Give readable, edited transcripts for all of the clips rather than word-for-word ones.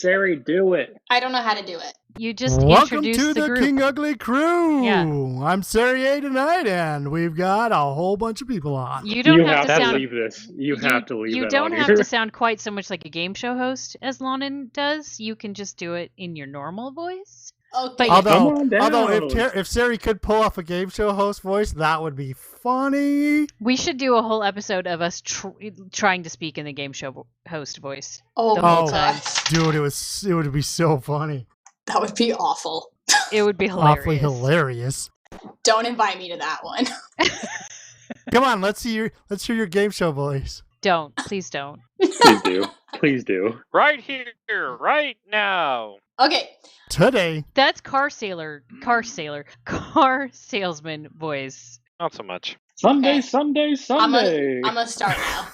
Sari, do it. I don't know how to do it. You just Welcome introduce to the group. King Ugly crew. Yeah. I'm Sariaye tonight, and we've got a whole bunch of people on. You don't You have to sound. leave this. You have to leave You that don't on have here. to sound quite so much like a game show host as Lonnon does. You can just do it in your normal voice. Okay. But Come on down. Although if Sari could pull off a game show host voice, that would be funny. We should do a whole episode of us trying to speak in the game show host voice. Oh the my whole time. gosh. Dude, it would be so funny. That would be awful. It would be hilarious. Awfully hilarious. Don't invite me to that one. Come on, let's hear your game show voice. Don't. Please don't. Please do. Please do. Right here, right now. Okay. Today. That's car salesman voice. Not so much. Sunday, Okay. Sunday, I'm Sunday. gonna start now.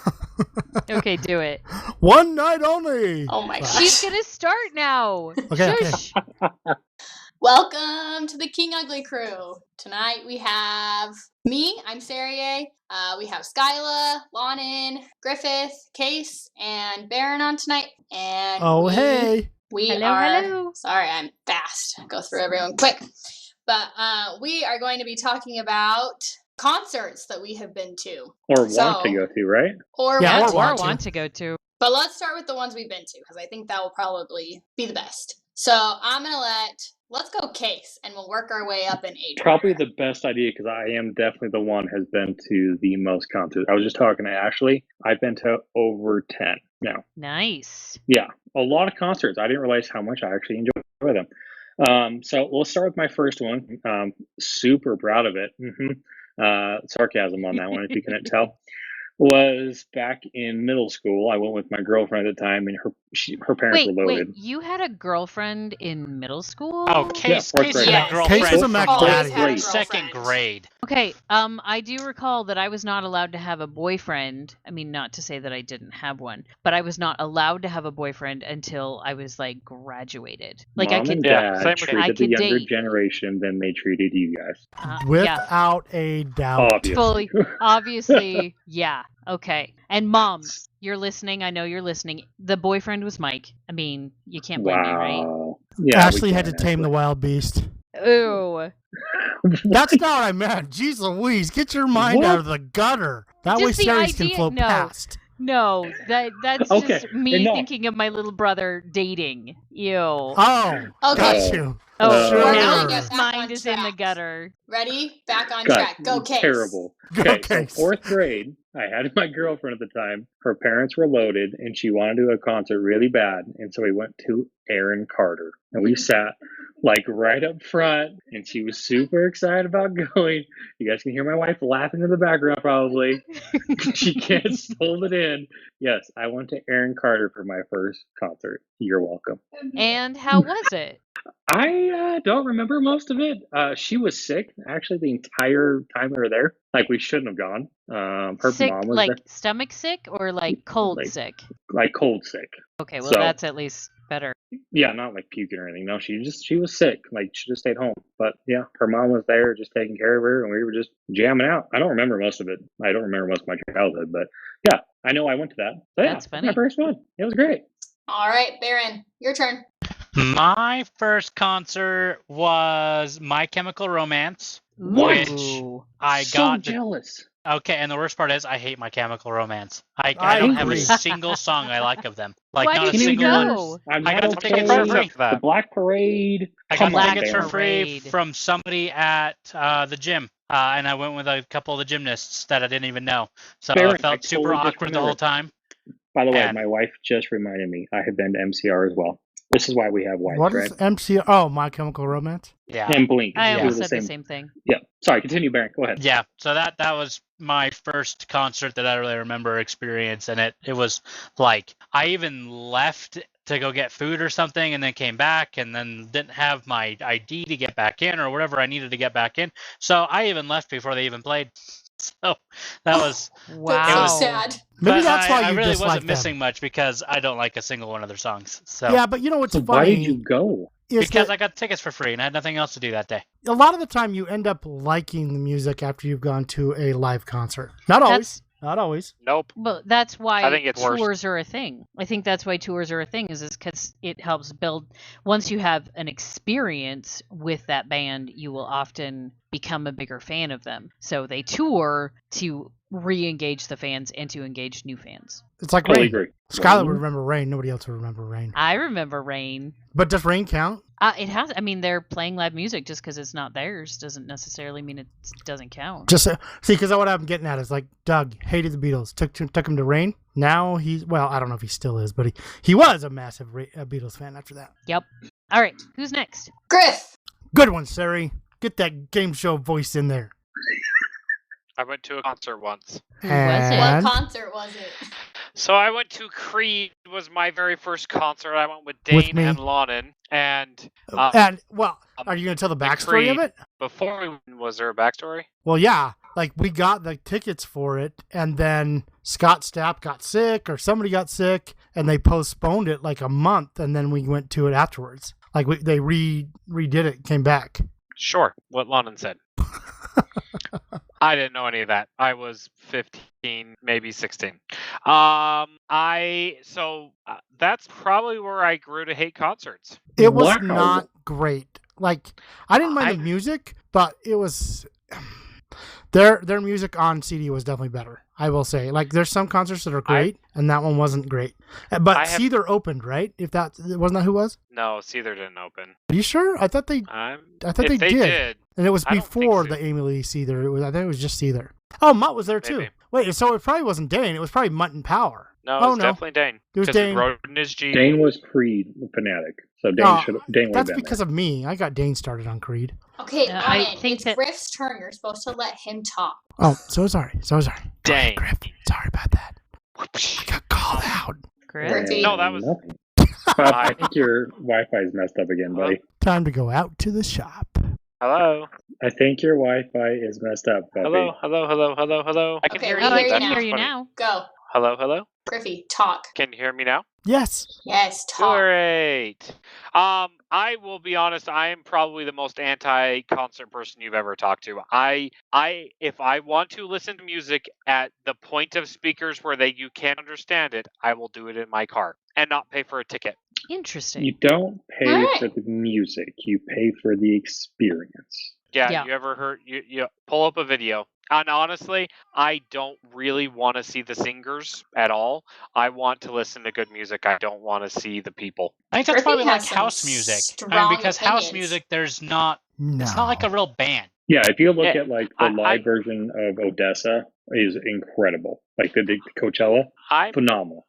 Okay, do it. One night only. Oh my gosh. She's gonna start now. Okay, Shush. Welcome to the King Ugly crew. Tonight we have me, I'm Sariaye. We have Skyla, Lonnon, Griffith, Case, and Baron on tonight. And Hey. we Hello, are hello. sorry, I'm fast. Go through everyone quick. But we are going to be talking about concerts that we have been to. Or So- want to go to, right? Or Yeah, want or to. want want to go to. But let's start with the ones we've been to, because I think that will probably be the best. So I'm going to let's go Case, and we'll work our way up in age. Probably order. the best idea because I am definitely the one has been to the most concerts. I was just talking to Ashley. I've been to over 10 now. Nice. Yeah, a lot of concerts. I didn't realize how much I actually enjoy them. So we'll start with my first one. Super proud of it. Sarcasm on that one, if you couldn't tell. Was back in middle school. I went with my girlfriend at the time, and her parents Wait, were loaded. you had a girlfriend in middle school? Oh, Case fourth had grade. a Yes. girlfriend Case was a from Mac Always Daddy. had a Great. second girlfriend. grade. Okay, I do recall that I was not allowed to have a boyfriend. I mean, not to say that I didn't have one, but I was not allowed to have a boyfriend until I was like graduated. Like Mom I could, and Yeah, Dad same with- treated I the could younger date. generation than they treated you guys. yeah, Without a doubt. Obviously. fully, obviously, yeah. Okay, and Mom, you're listening. I know you're listening. The boyfriend was Mike. I mean, you can't blame me, right? Wow. Yeah, Ashley had to tame the wild beast. Ooh. That's not what I meant. Jeez Louise, get your mind What? out of the gutter. That Just way the Sari's can idea- float no. past. No, that's Okay, just me enough. thinking of my little brother dating. Ew. Oh, Okay. got you. Oh, Sure. We're now gonna get his back mind on is in the track. gutter. Ready? Back on God, track. Go Case. Terrible. Go Okay, Case. so fourth grade, I had my girlfriend at the time. Her parents were loaded, and she wanted to do a concert really bad. And so we went to Aaron Carter, and we sat like right up front, and she was super excited about going. You guys can hear my wife laughing in the background, probably. She can't hold it in. Yes, I went to Aaron Carter for my first concert. You're welcome. And how was it? I don't remember most of it. She was sick actually the entire time we were there. Like we shouldn't have gone. Her Sick, mom was like there, stomach sick or like cold Like- sick? like cold sick. Okay, well so- that's at least better. Yeah, not like puking or anything. No, she was sick. Like she just stayed home. But yeah, her mom was there just taking care of her, and we were just jamming out. I don't remember most of it. I don't remember most of my childhood, but yeah, I know I went to that. So yeah, That's that's funny. my first one. It was great. All right, Baron, your turn. My first concert was My Chemical Romance, What? Ooh. I so got jealous. Okay, and the worst part is I hate My Chemical Romance. I I don't have agree. a single song I like of them. Like Why not did a you single one. go? I'm I not got the okay. tickets for free. The Black Parade. I Come got on, the tickets for Baron. free Parade. from somebody at the gym. And I went with a couple of the gymnasts that I didn't even know. So Baron, I felt I super totally just awkward the whole remembered. time. By the way, And- my wife just reminded me I have been to MCR as well. This is why we have wives, What right? is MC? Oh, My Chemical Romance? Yeah. And Blink. I Yeah, almost the said the same thing. Yeah. Sorry, continue, Baron. Go ahead. Yeah, so that was my first concert that I really remember experience, and it was like I even left to go get food or something, and then came back, and then didn't have my ID to get back in or whatever I needed to get back in. So I even left before they even played. So that was. Wow. That's It so was- sad. Maybe but that's why I you really dislike wasn't them. missing much because I don't like a single one of their songs. So Yeah, but you know what's So funny? why did you go? is because that I got tickets for free and I had nothing else to do that day. a lot of the time you end up liking the music after you've gone to a live concert. Not always. Not always. Nope. Well, that's why I think it's worse. tours are a thing. I think that's why tours are a thing is because it helps build. Once you have an experience with that band, you will often become a bigger fan of them. So they tour to re-engage the fans and to engage new fans. It's like Totally Rain. agree. Skyla would remember Rain. Nobody else would remember Rain. I remember Rain. But does Rain count? It has. I mean, they're playing live music. Just because it's not theirs doesn't necessarily mean it doesn't count. Just see, because what I'm getting at is like Doug hated the Beatles, took him to Rain. Now he's, well, I don't know if he still is, but he was a massive Beatles fan after that. Yep. All right. Who's next? Griff. Good one, Sari. Get that game show voice in there. I went to a concert once. Who was it? And- What concert was it? So I went to Creed. Was my very first concert. I went with With Dane me. and Lonnon. And Well, are you going to tell the backstory Creed. of it? before we went, was there a backstory? Well, yeah. Like, we got the tickets for it, and then Scott Stapp got sick, or somebody got sick, and they postponed it like a month, and then we went to it afterwards. Like, they redid it, came back. Sure. What Lonnon said. I didn't know any of that. I was 15, maybe 16. That's probably where I grew to hate concerts. It was Wow. not great. Like, I didn't mind the music, but it was... Their music on CD was definitely better, I will say. Like, there's some concerts that are great, and that one wasn't great. But Seether opened, right? Wasn't that who was? No, Seether didn't open. Are you sure? I thought they If they did. And it was I don't think before so. the Amy Lee Seether. I think it was just Seether. Oh, Mutt was there too. Maybe. Wait, so it probably wasn't Dane. It was probably Mutt and Power. No, it Oh, was no. definitely Dane. It was 'Cause he Dane. rode in his Jeep. Dane was Creed fanatic, so Dane Oh, would have That's been because of me. I got Dane started on Creed. Okay, I Lonnon, think it's that- Griff's turn. You're supposed to let him talk. Oh, so sorry. Go ahead, Dang. Griff. Sorry about that. I got called out. Griff? Griffy. No, that was- Nothing. I think your Wi-Fi is messed up again, buddy. Time to go out to the shop. Hello. I think your Wi-Fi is messed up, buddy. Hello. I can Okay, hear we you. Oh, I hear you can That's now. hear you funny. now. Go. Hello. Griffy, talk. Can you hear me now? Yes. Yes, talk. Great. I will be honest. I am probably the most anti-concert person you've ever talked to. If I want to listen to music at the point of speakers where you can't understand it, I will do it in my car and not pay for a ticket. Interesting. You don't pay Alright. for the music; you pay for the experience. Yeah. You ever heard? You pull up a video. And honestly, I don't really want to see the singers at all. I want to listen to good music. I don't want to see the people. I think that's Griffey probably like has some house music. strong Because house opinions. music, there's not. No. It's not like a real band. Yeah, if you look Yeah, at like the live version of Odessa, is incredible. Like the Coachella, phenomenal.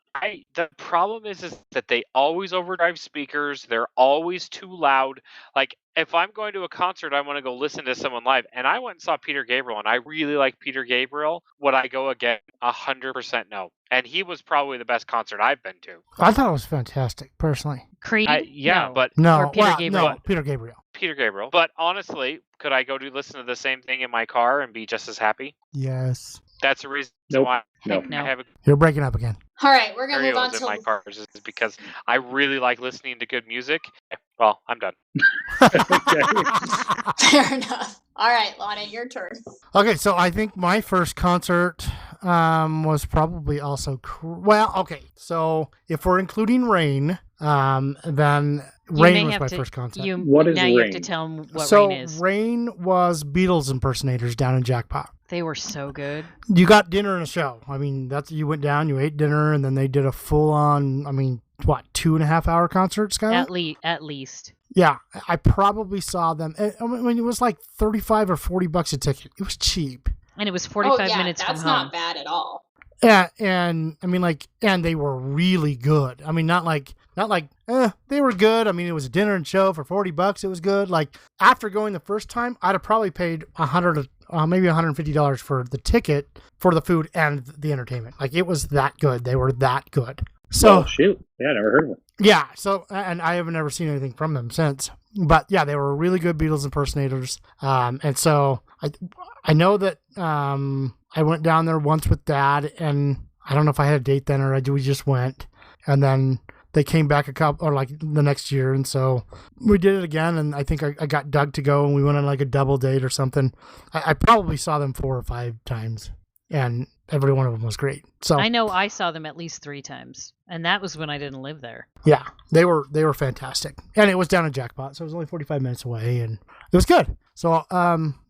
The problem is that they always overdrive speakers. They're always too loud. Like, if I'm going to a concert, I want to go listen to someone live. And I went and saw Peter Gabriel, and I really like Peter Gabriel. Would I go again? 100% no. And he was probably the best concert I've been to. I thought it was fantastic, personally. Creed? Yeah, No. but No, Or Peter well, Gabriel. No, Peter Gabriel. Peter Gabriel. But honestly, could I go to listen to the same thing in my car and be just as happy? Yes. That's the reason Nope. why No. No. I have a You're breaking up again. All right, we're going to move on stereos in my to... cars is because I really like listening to good music. Well, I'm done. Fair enough. All right, Lonnie, your turn. Okay, so I think my first concert was probably also... okay, so if we're including Rain, then Rain was my first concert. What is now you have Rain? to tell them what so Rain is. Rain was Beatles impersonators down in Jackpot. They were so good. You got dinner and a show. I mean, you went down, you ate dinner, and then they did a full-on, 2.5 hour concert, Skyla? At least. Yeah, I probably saw them. I mean, it was like $35 or $40 a ticket. It was cheap. And it was 45 minutes from that's home. not bad at all. Yeah, and and they were really good. I mean, not like they were good. I mean, it was a dinner and show for $40. It was good. Like, after going the first time, I'd have probably paid $100, maybe $150 for the ticket, for the food and the entertainment. Like, it was that good. They were that good. So, oh, shoot. Yeah, I never heard of them. yeah. So, and I haven't ever seen anything from them since. But yeah, they were really good Beatles impersonators. And so I know that I went down there once with Dad, and I don't know if I had a date then or we just went. And then they came back the next year, and so we did it again. And I think I got Doug to go, and we went on like a double date or something. I probably saw them 4 or 5 times. and every one of them was great. So I know I saw them at least 3 times, and that was when I didn't live there. yeah, they were fantastic, and it was down in Jackpot, so it was only 45 minutes away, and it was good. So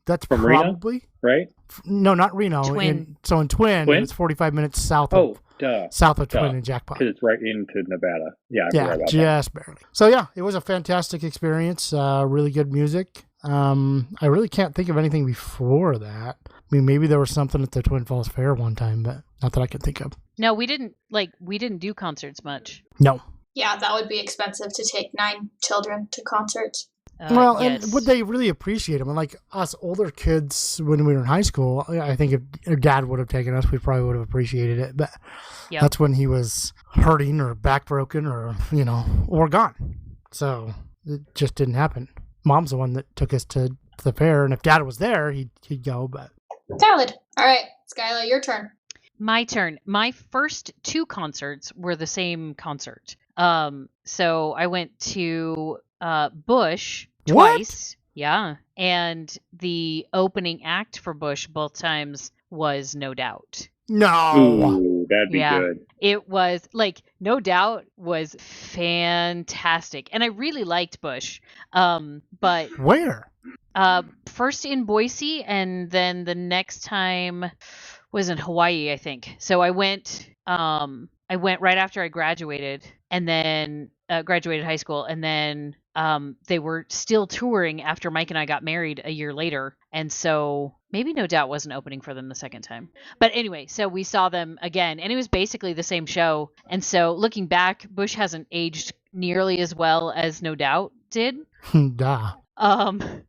that's From probably Reno, right? No, not Reno. Twin. In Twin, Twin? it's 45 minutes south Oh, of duh. Twin and Jackpot. Because it's right into Nevada. Yeah, I forgot Yeah, about that. just barely. So yeah, it was a fantastic experience. Really good music. I really can't think of anything before that. I mean, maybe there was something at the Twin Falls Fair one time, but not that I can think of. No, we didn't do concerts much. No. Yeah, that would be expensive to take 9 children to concerts. Well, Yes. and would they really appreciate them? And like us older kids, when we were in high school, I think if Dad would have taken us, we probably would have appreciated it. But Yep. that's when he was hurting or back broken or, or gone. So it just didn't happen. Mom's the one that took us to the fair. And if Dad was there, he'd go. But Valid. All right, Skyla, your turn. My turn. My first 2 concerts were the same concert. So I went to Bush What? twice. Yeah. And the opening act for Bush both times was No Doubt. no. Ooh, that'd be Yeah. good. It was No Doubt was fantastic. And I really liked Bush. But Where? first in Boise, and then the next time was in Hawaii, I think. So I went right after I graduated, and then graduated high school, and then they were still touring after Mike and I got married a year later, and so maybe No Doubt wasn't opening for them the second time. But anyway, so we saw them again, and it was basically the same show. And so looking back, Bush hasn't aged nearly as well as No Doubt did. Duh.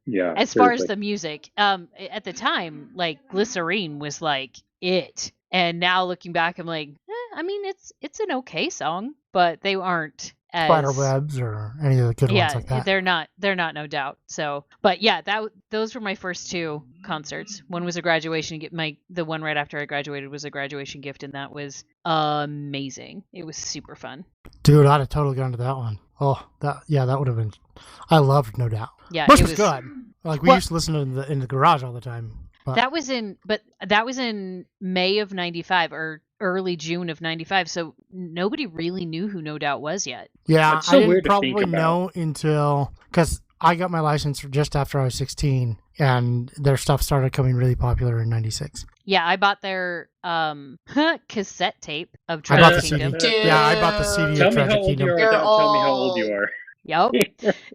Yeah. As far as seriously. the music, at the time, Glycerine was it, and now looking back, I'm I mean, it's an okay song, but they aren't as Spiderwebs or any of the good ones like that. they're not No Doubt. So, but yeah, those were my first 2 concerts. One was a graduation gift. The one right after I graduated was a graduation gift, and that was amazing. It was super fun. Dude, I'd have totally gone to that one. Oh, that would have been. I loved No Doubt. Yeah, Bush it was good. We Well- used to listen to in the garage all the time. But That was in May of 95 or early June of 95. So nobody really knew who No Doubt was yet. yeah, It's so I didn't weird to think probably know until because I got my license just after I was 16, and their stuff started coming really popular in '96. Yeah, I bought their cassette tape of I bought the Tragic Kingdom. CD. Yeah, I bought the CD Tell of me how Tragic old you Kingdom. are. You're Don't tell me how old old. you are. Yep.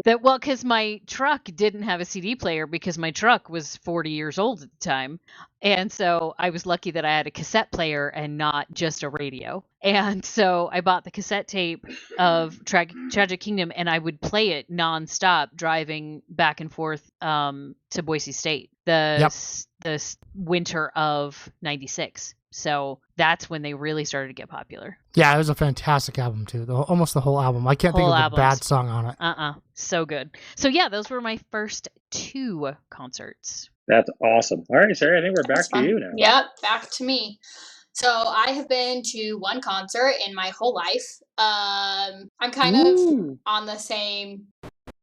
Because my truck didn't have a CD player because my truck was 40 years old at the time. And so I was lucky that I had a cassette player and not just a radio. And so I bought the cassette tape of Tragic Kingdom, and I would play it nonstop driving back and forth to Boise State the winter of 96. So that's when they really started to get popular. Yeah, it was a fantastic album too. Almost the whole album. I can't think Whole of a albums. bad song on it. So good. So yeah, those were my first 2 concerts. That's awesome. All right, Sarah, I think we're back That's to fun. you now. Yep, back to me. So I have been to 1 concert in my whole life. I'm kind of Ooh. on the same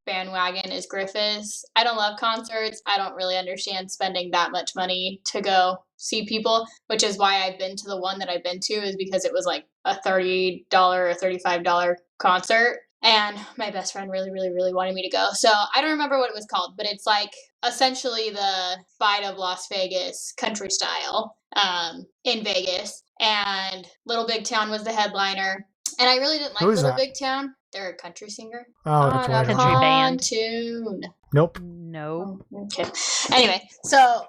bandwagon as Griffiths. I don't love concerts. I don't really understand spending that much money to go see people, which is why I've been to the one that I've been to, is because it was like a $30 or $35 concert. And my best friend really, really, really wanted me to go. So I don't remember what it was called, but it's like essentially the Fight of Las Vegas country style in Vegas. And Little Big Town was the headliner. And I really didn't like Who is Little that? Big Town. They're a country singer. Oh, that's On right. a Country band. pontoon. Nope. No. Okay. Anyway, so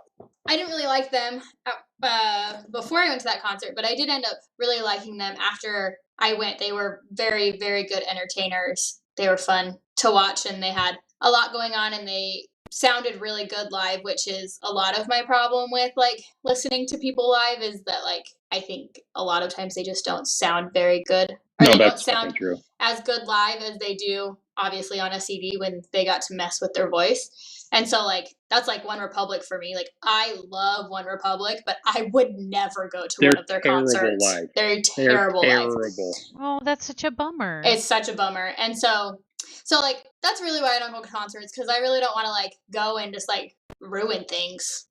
I didn't really like them before I went to that concert, but I did end up really liking them after I went. They were very, very good entertainers. They were fun to watch, and they had a lot going on, and they sounded really good live, which is a lot of my problem with listening to people live, is that I think a lot of times they just don't sound very good. Or No, they don't that's sound definitely true. as good live as they do obviously on a CD when they got to mess with their voice. And so that's One Republic for me. I love One Republic, but I would never go to They're one of their terrible concerts. live. They're They're terrible live. terrible. Oh, that's such a bummer. It's such a bummer. And so That's really why I don't go to concerts, because I really don't want to like go and just like ruin things.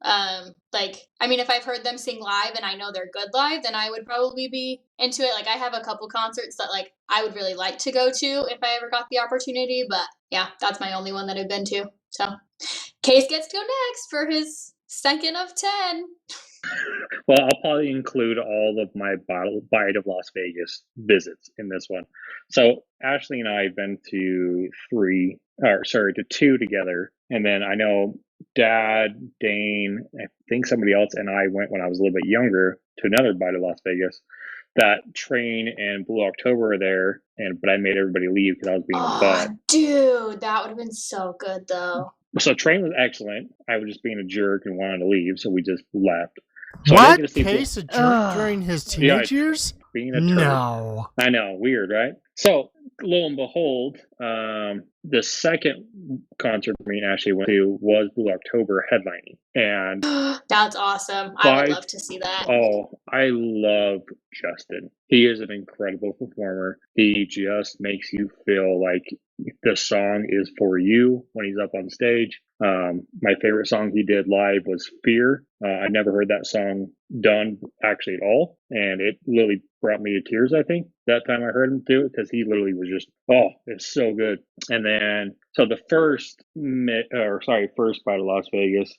If I've heard them sing live and I know they're good live, then I would probably be into it. Like I have a couple concerts that like I would really like to go to if I ever got the opportunity, but yeah, that's my only one that I've been to. So Case gets to go next for his second of 10. Well, I'll probably include all of my Bite of Las Vegas visits in this one. So Ashley and I have been to two together. And then I know Dad, Dane, I think somebody else, and I went when I was a little bit younger to another Bite of Las Vegas. That Train and Blue October were there, but I made everybody leave because I was being a butt. Dude, that would have been so good though. So Train was excellent. I was just being a jerk and wanted to leave, so we just left. So what? Case a jerk during his teenage years? Being a turd. No. I know, weird, right? So lo and behold, the second concert me and Ashley went to was Blue October headlining. And that's awesome. I would love to see that. Oh, I love Justin. He is an incredible performer. He just makes you feel like the song is for you when he's up on stage. My favorite song he did live was Fear. I never heard that song done actually at all. And it literally brought me to tears, I think, that time I heard him do it, because he literally was just, it's so good. And then, so the first Bite of Las Vegas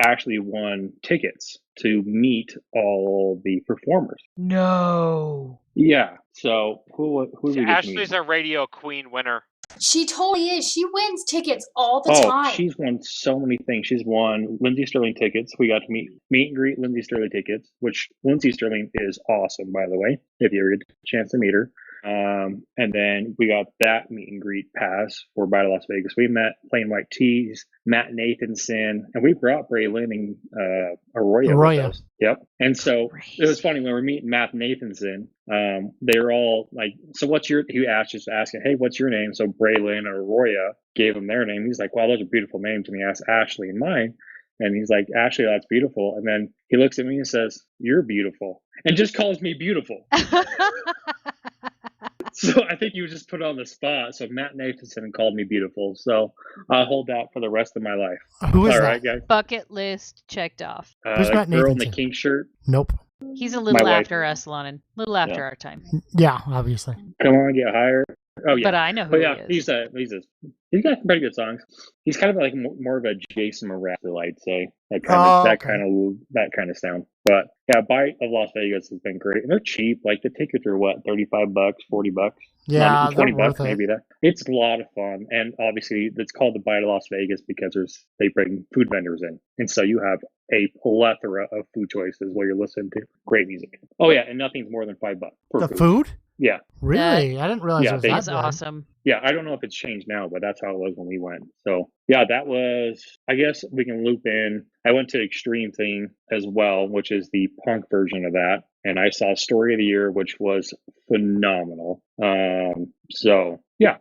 actually won tickets to meet all the performers. No. Yeah. So who Ashley's a radio queen winner. She totally is. She wins tickets all the time. She's won so many things. She's won Lindsey Sterling tickets. We got to meet and greet Lindsey Sterling tickets, which Lindsey Sterling is awesome, by the way, if you ever get a chance to meet her. And then we got that meet and greet pass for Bite of Las Vegas. We met Plain White Tees, Matt Nathanson, and we brought Braylon and Arroyo. With us. Yep. And so it was funny when we were meeting Matt Nathanson. They were all like, "So what's your?" He asked, just asking, "Hey, what's your name?" So Braylon and Arroyo gave him their name. He's like, "Wow, those are beautiful names." And he asked Ashley and mine. And he's like, "Ashley, that's beautiful." And then he looks at me and says, "You're beautiful," and just calls me beautiful. So I think you just put it on the spot. So Matt Nathanson called me beautiful. So I'll hold that for the rest of my life. Who is All that? right, guys. Bucket list checked off. Who's Matt girl in Nathanson? the kink shirt. Nope. He's a little My wife. after us, Lonnon. A little after our time. Yeah, obviously. Come on, get higher. Oh yeah. But I know who But yeah, he is. he's got some pretty good songs. He's kind of like more of a Jason Mraz, I'd say. That kind of sound. But yeah, Bite of Las Vegas has been great, and they're cheap. Like the tickets are what, $35, $40. Yeah, $20 worth it. maybe. That it's a lot of fun, and obviously it's called the Bite of Las Vegas because they bring food vendors in, and so you have a plethora of food choices while you're listening to great music. Oh yeah, and nothing's more than $5 per The food? Yeah. Really? I didn't realize it was That's that bad. awesome. Yeah, I don't know if it's changed now, but that's how it was when we went. So yeah, that was, I guess we can loop in. I went to Extreme Thing as well, which is the punk version of that. And I saw Story of the Year, which was phenomenal. So yeah,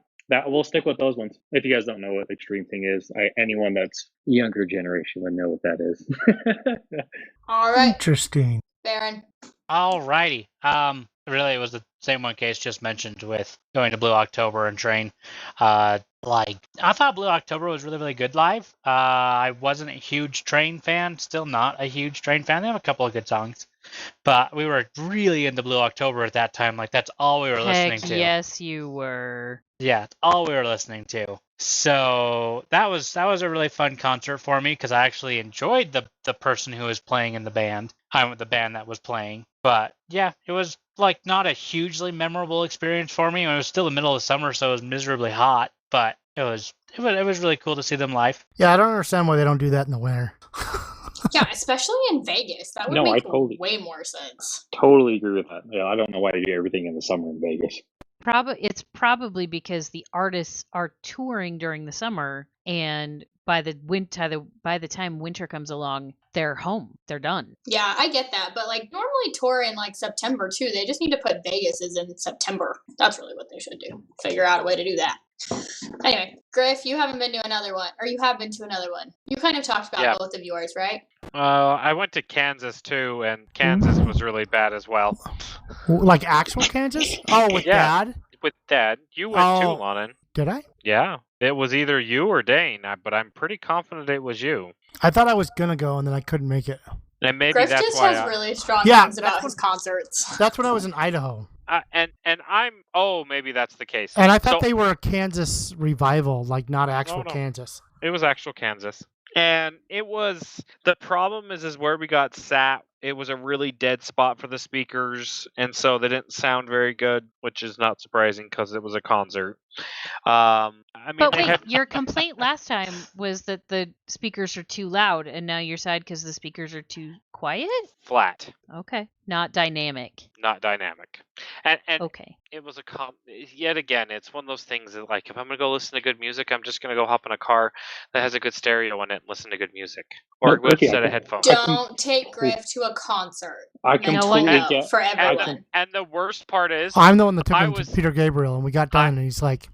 we'll stick with those ones. If you guys don't know what Extreme Thing is, anyone that's younger generation would know what that is. All right. Interesting. Baron. Alrighty. Really, it was the same one Case just mentioned with going to Blue October and Train. I thought Blue October was really, really good live. I wasn't a huge Train fan, still not a huge Train fan. They have a couple of good songs. But we were really into Blue October at that time. Like, that's all we were listening to. Yes, you were. Yeah, it's all we were listening to. So that was a really fun concert for me because I actually enjoyed the person who was playing in the band. I'm with the band that was playing. But yeah, it was like not a hugely memorable experience for me. It was still the middle of the summer, so it was miserably hot. But it was really cool to see them live. Yeah, I don't understand why they don't do that in the winter. Yeah, especially in Vegas. That would make way more sense. Totally agree with that. Yeah, I don't know why they do everything in the summer in Vegas. It's probably because the artists are touring during the summer, and by the time winter comes along, they're home. They're done. Yeah, I get that, but like normally tour in like September too. They just need to put Vegas as in September. That's really what they should do. Figure out a way to do that. Anyway, Griff, you haven't been to another one, or you have been to another one. You kind of talked about both of yours, right? I went to Kansas too, and Kansas was really bad as well. Like actual Kansas? Oh, with Dad? With Dad. You went too, Lonnon. Did I? Yeah. It was either you or Dane, but I'm pretty confident it was you. I thought I was gonna go, and then I couldn't make it. And maybe Griff that's just why. has really strong Yeah, things about his concerts. That's when I was in Idaho. And maybe that's the case. And I thought they were a Kansas revival, like not actual No. Kansas. It was actual Kansas. And it was, the problem is where we got sat, it was a really dead spot for the speakers, and so they didn't sound very good, which is not surprising because it was a concert. But wait, your complaint last time was that the speakers are too loud, and now you're sad because the speakers are too quiet? Flat. Okay. Not dynamic. Not dynamic. And okay. It was yet again, it's one of those things that, like, if I'm going to go listen to good music, I'm just going to go hop in a car that has a good stereo in it and listen to good music. Or a good set of headphones. Don't take Griff to a concert. I completely get for everyone. And the worst part is, I'm the one that took him to Peter Gabriel, and we got done, and he's like,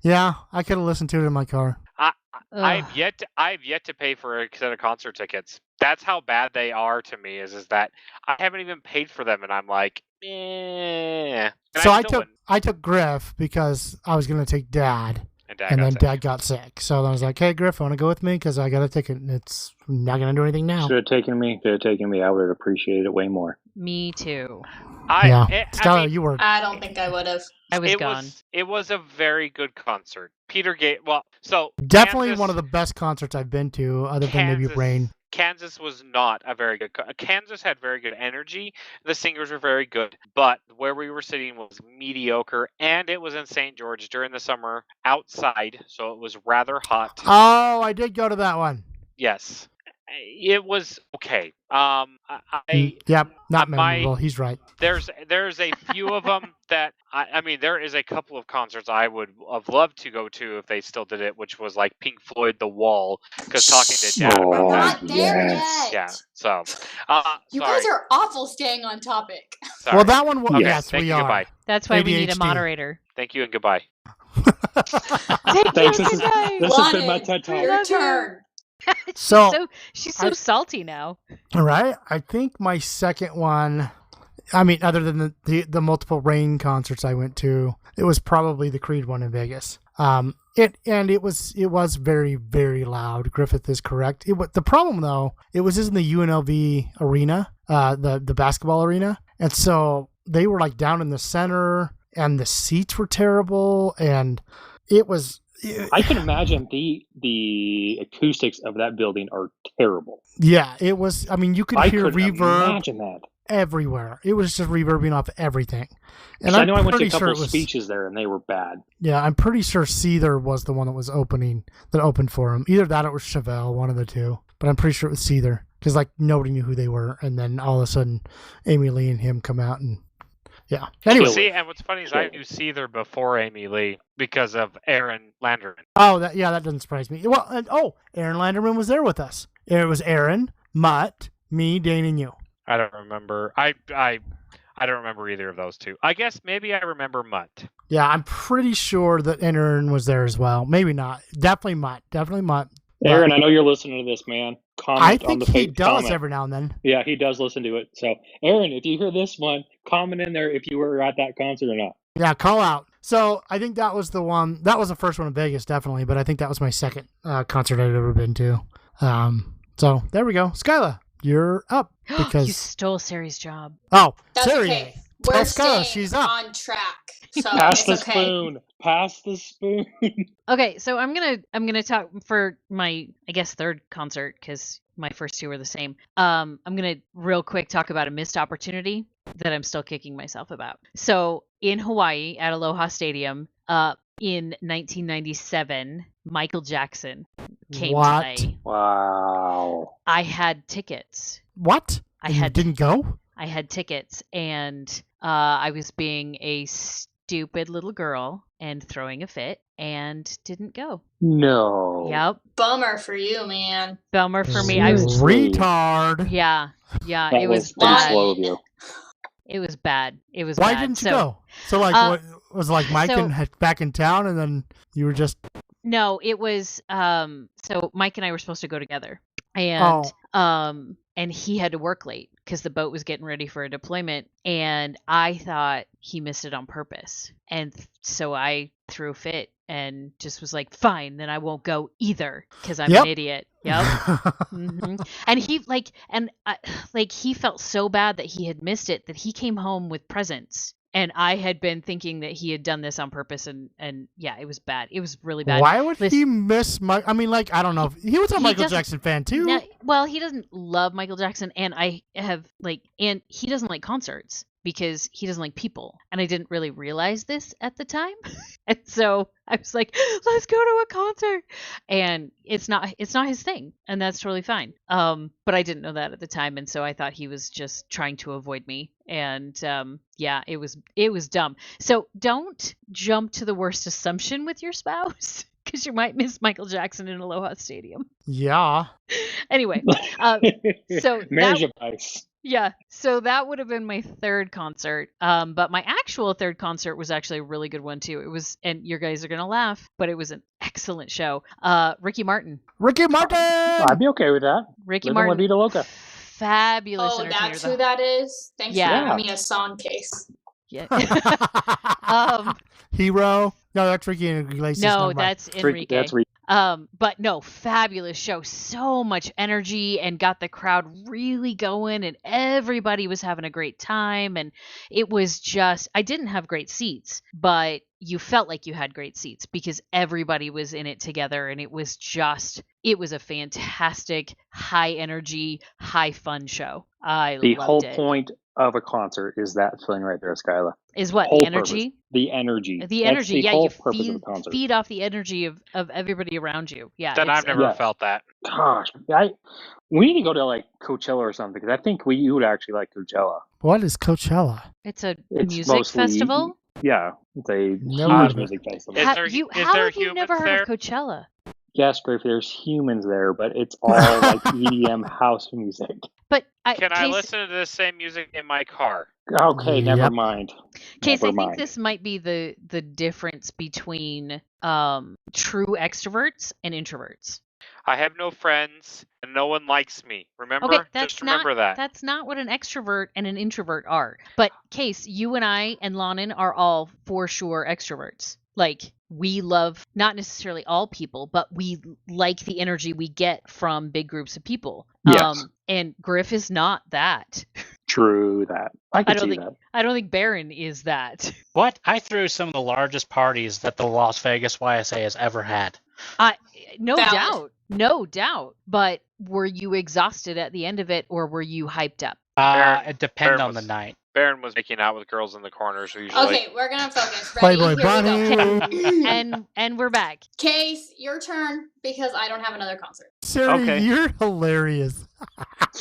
"Yeah, I could have listened to it in my car." I've yet to pay for a set of concert tickets. That's how bad they are to me. Is that I haven't even paid for them, and I'm like, eh. So I took Griff because I was going to take Dad, and then Dad got sick. So I was like, "Hey, Griff, want to go with me? Because I got a ticket, and it's not going to do anything now." Should have taken me. I would have appreciated it way more. Me too. Skyla, you were. I don't think I would have. I was gone. It was a very good concert. Definitely Kansas, one of the best concerts I've been to, other than maybe Rain. Kansas was not a very good. Kansas had very good energy. The singers were very good, but where we were sitting was mediocre, and it was in St. George during the summer outside, so it was rather hot. Oh, I did go to that one. Yes. It was okay. Yep, not memorable. He's right. There's a few of them that there is a couple of concerts I would have loved to go to if they still did it, which was like Pink Floyd, The Wall, because talking to Dad about that. Not there yet. Yeah. So, you guys are awful staying on topic. Sorry. Well, that one. Okay, yes, we are. Goodbye. That's why we need a moderator. Thank you and goodbye. Thanks. This has been my TED Talk. Your turn. She's so salty now. All right. I think my second one, other than the multiple Rain concerts I went to, it was probably the Creed one in Vegas. It was very, very loud. Griffith is correct. The problem though, it was in the UNLV arena, the basketball arena, and so they were like down in the center, and the seats were terrible, and it was. I can imagine the acoustics of that building are terrible. Yeah, it was. You could hear reverb. Imagine that everywhere. It was just reverbing off everything. And I know I went to a couple of speeches there, and they were bad. Yeah, I'm pretty sure Seether was the one that opened for him. Either that or it was Chevelle, one of the two. But I'm pretty sure it was Seether because nobody knew who they were, and then all of a sudden, Amy Lee and him come out and. Yeah. Anyway. See, and what's funny is I knew Seether before Amy Lee because of Aaron Landerman. Oh, that doesn't surprise me. Well, Aaron Landerman was there with us. It was Aaron, Mutt, me, Dane, and you. I don't remember. I don't remember either of those two. I guess maybe I remember Mutt. Yeah, I'm pretty sure that Aaron was there as well. Maybe not. Definitely Mutt. Aaron, I know you're listening to this, man. I think he does every now and then. Yeah, he does listen to it. So, Aaron, if you hear this one, comment in there if you were at that concert or not. Yeah, call out. So, I think that was the one. That was the first one in Vegas, definitely. But I think that was my second concert I'd ever been to. So, there we go. Skyla, you're up. Because you stole Sari's job. Oh, that's Sari. Okay. We're Skyla, staying she's up. on track. So Pass the okay. spoon. Pass the spoon. Okay, so I'm gonna talk for my third concert because my first two were the same. I'm gonna real quick talk about a missed opportunity that I'm still kicking myself about. So in Hawaii at Aloha Stadium, in 1997, Michael Jackson came to play. Wow. I had tickets. What? Didn't go? I had tickets, and I was being a stupid little girl and throwing a fit and didn't go. No. Yep. Bummer for you, man. Bummer for me. I was retard. Yeah. That it was bad. bad. Slow of you. It was bad. Why didn't you go? So what was Mike back in town, and then you were just. No, it was so Mike and I were supposed to go together. And and he had to work late because the boat was getting ready for a deployment, and I thought he missed it on purpose. And so I threw a fit and just was like, fine, then I won't go either because I'm Yep. an idiot. Yep. And he he felt so bad that he had missed it that he came home with presents. And I had been thinking that he had done this on purpose, and yeah, it was bad. It was really bad. Why would he miss I mean, like, I don't know. He was a Michael doesn't- Jackson fan too. No, well, he doesn't love Michael Jackson, and and he doesn't like concerts because he doesn't like people. And I didn't really realize this at the time. And so I was like, let's go to a concert. And it's not his thing, and that's totally fine. But I didn't know that at the time, and so I thought he was just trying to avoid me. And yeah, it was dumb. So don't jump to the worst assumption with your spouse, because you might miss Michael Jackson in Aloha Stadium. Yeah. Anyway, so marriage advice. yeah, so that would have been my third concert. But my actual third concert was actually a really good one too. It was, and you guys are gonna laugh, but it was an excellent show. Ricky Martin. Ricky Martin. I'd be okay with that. Ricky Living La Martin. Vida Loca. Fabulous Oh, entertainer. that's who that is? Thanks Yeah. for giving me a song case. Yeah. Hero. No, that's Ricky Iglesias. No, never mind. that's Enrique. That's But no, fabulous show. So much energy and got the crowd really going, and everybody was having a great time. And it was just, I didn't have great seats, but you felt like you had great seats because everybody was in it together. And it was a fantastic, high energy, high fun show. the loved whole it. point of a concert is that feeling right there, Skyla. Is what? Whole The energy? purpose. The energy. The That's energy, the yeah, whole you purpose of the concert. feed off the energy of everybody around you. Yeah. Then it's- I've never Yeah. felt that. Gosh, we need to go to like Coachella or something because I think you would actually like Coachella. What is Coachella? It's a It's music mostly- festival. Yeah, it's a Never huge heard of it. music festival. Is How there- is how there have you never humans heard there? of Coachella? Yes, Griffith, there's humans there, but it's all like EDM house music. But Can I Case, listen to the same music in my car? Okay, never Yep. mind. Case, I Never think mind. this might be the difference between true extroverts and introverts. I have no friends and no one likes me. Remember? Okay, that's Just remember that. That's not what an extrovert and an introvert are. But Case, you and I and Lonnon are all for sure extroverts. Like, we love not necessarily all people, but we like the energy we get from big groups of people. Yes. And Griff is not that. True that. I can don't see think that. I don't think Baron is that. What? I threw some of the largest parties that the Las Vegas YSA has ever had. No Valid. doubt. No doubt. But were you exhausted at the end of it, or were you hyped up? It depended Baron on the was- night. Baron was making out with girls in the corners usually. Okay, we're gonna focus. Ready? Playboy Here we go. And we're back. Case, your turn because I don't have another concert. Sarah, Okay. you're hilarious.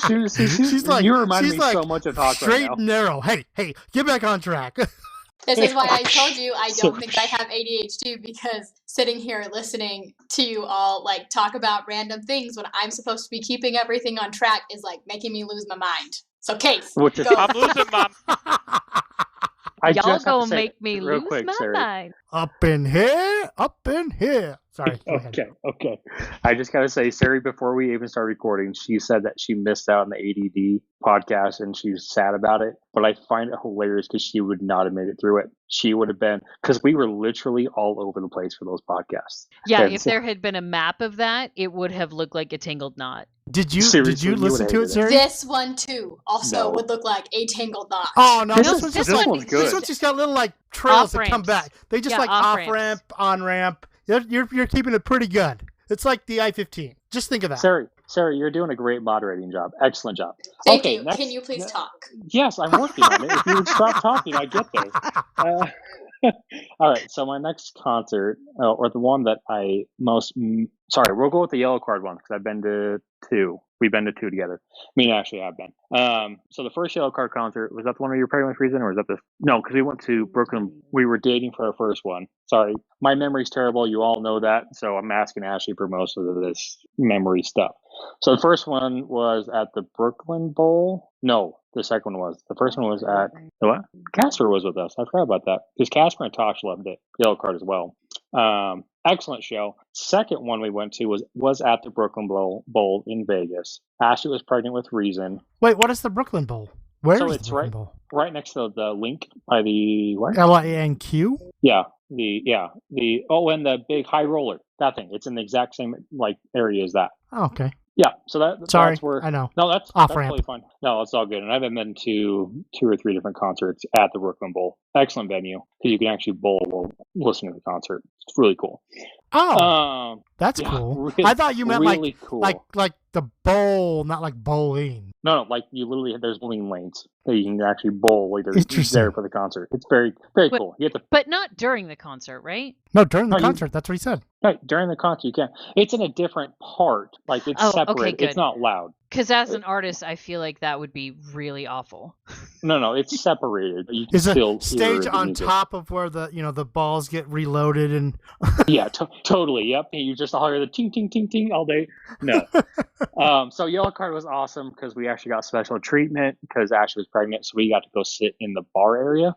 She's like, you remind me so much of Talk straight right now. and narrow. Hey, get back on track. This is why I told you I So- don't think I have ADHD, because sitting here listening to you all like talk about random things when I'm supposed to be keeping everything on track is like making me lose my mind. So Case, Which is- go. I'm losing my I Y'all just have to gonna say make me real lose quick, my Sarah. mind. Up in here. Sorry. Go ahead. Okay. I just gotta say, Sari, before we even start recording, she said that she missed out on the ADD podcast and she's sad about it. But I find it hilarious because she would not have made it through it. She would have been, because we were literally all over the place for those podcasts. Yeah, And if so- there had been a map of that, it would have looked like a tangled knot. Did you Seriously, you listen would to hate it, it. Sarah? This one too also No. would look like a tangled knot. Oh no, This this is- one's this just like one's good. this one's just got little like trails that come Off-ramps. back. They just Yeah, like off off-ramps. ramp, on ramp. You're keeping it pretty good. It's like the I-15. Just think of that. Sari, you're doing a great moderating job. Excellent job. Thank okay, you. next- Can you please talk? Yes, I'm working on it. If you would stop talking, I'd get there. All right, so my next concert, or the one that I sorry, we'll go with the yellow card one because I've been to two. We've been to two together. Me and Ashley have been. So the first yellow card concert, was that the one where you were pregnant with Reason, or was that the... No, because we went to Brooklyn. We were dating for our first one. Sorry, my memory's terrible. You all know that, so I'm asking Ashley for most of this memory stuff. So the first one was at the Brooklyn Bowl. No, the second one was. The first one was at... What? Casper was with us. I forgot about that. Because Casper and Tosh loved it. Yellow card as well. Excellent show. Second one we went to was at the Brooklyn Bowl in Vegas. Ashley was pregnant with Reason. Wait, what is the Brooklyn Bowl? Where is So the it's Brooklyn right- Bowl? Right next to the link by the... What? LINQ? Yeah. and the big high roller, that thing. It's in the exact same like area as that. Oh, okay. Yeah, so Sorry, that's where I know. No, that's Off-ramp. totally fine. No, it's all good. And I've been to 2 or 3 different concerts at the Brooklyn Bowl. Excellent venue because you can actually bowl while listening to the concert. It's really cool. Oh, that's yeah, cool. really- I thought you meant really cool. like the bowl, not like bowling. No, like you literally there's bowling lanes that you can actually bowl like they're Interesting. there for the concert. It's very very But- cool. You have to But not during the concert, right? No, during the No, you- concert. That's what he said. right, during the concert you can. It's in a different part. Like it's Oh, okay, separate. good. It's not loud. Because as an artist, I feel like that would be really awful. No, it's separated. But you can Is a still stage hear the on music. top of where the balls get reloaded and Yeah, totally. Yep. You just all hear the ting, ting, ting, ting all day. No. So Yellow Card was awesome because we actually got special treatment because Ashley was pregnant. So we got to go sit in the bar area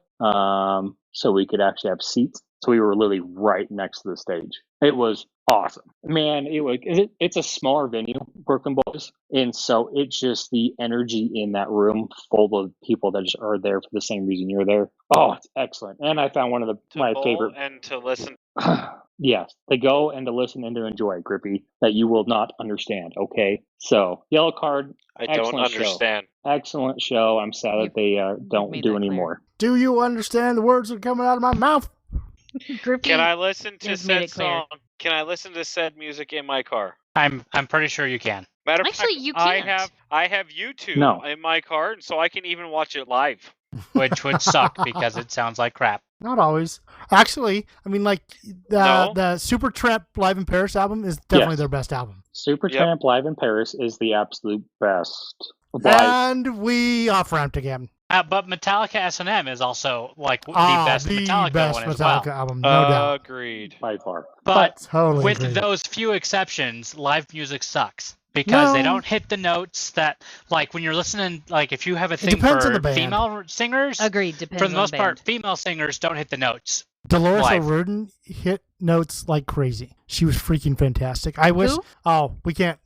so we could actually have seats. So we were literally right next to the stage. It was awesome. Man, it's a smaller venue, Brooklyn Boys. And so it's just the energy in that room full of people that just are there for the same reason you're there. Oh, it's excellent. And I found one of my bowl favorite. and to listen. Yes, to go and to listen and to enjoy, Grippy, that you will not understand, okay? So, Yellow Card, I don't excellent show. understand. Excellent show. I'm sad that they don't made do that clear. anymore. do you understand the words that are coming out of my mouth? Griffey, Can I listen to has made said it clear. song? Can I listen to said music in my car? I'm pretty sure you can. Matter of Actually, fact, you I can't. have YouTube No. in my car, and so I can even watch it live. Which would suck because it sounds like crap. Not always. Actually, I mean, like No. the Supertramp Live in Paris album is definitely Yes. their best album. Supertramp Live in Paris is the absolute best. Live. And we off-ramped again. But Metallica S&M is also like the Ah, best the Metallica best one as Metallica well. album, no doubt. Agreed. By far. But Totally with agree. those few exceptions, live music sucks because they No. don't hit the notes that, like, when you're listening, like, if you have a thing depends on for the band. female singers, Agreed. Depends for the on most the part, band. female singers don't hit the notes. Dolores live. O'Riordan hit notes like crazy. She was freaking fantastic. I wish. Who? Oh, we can't.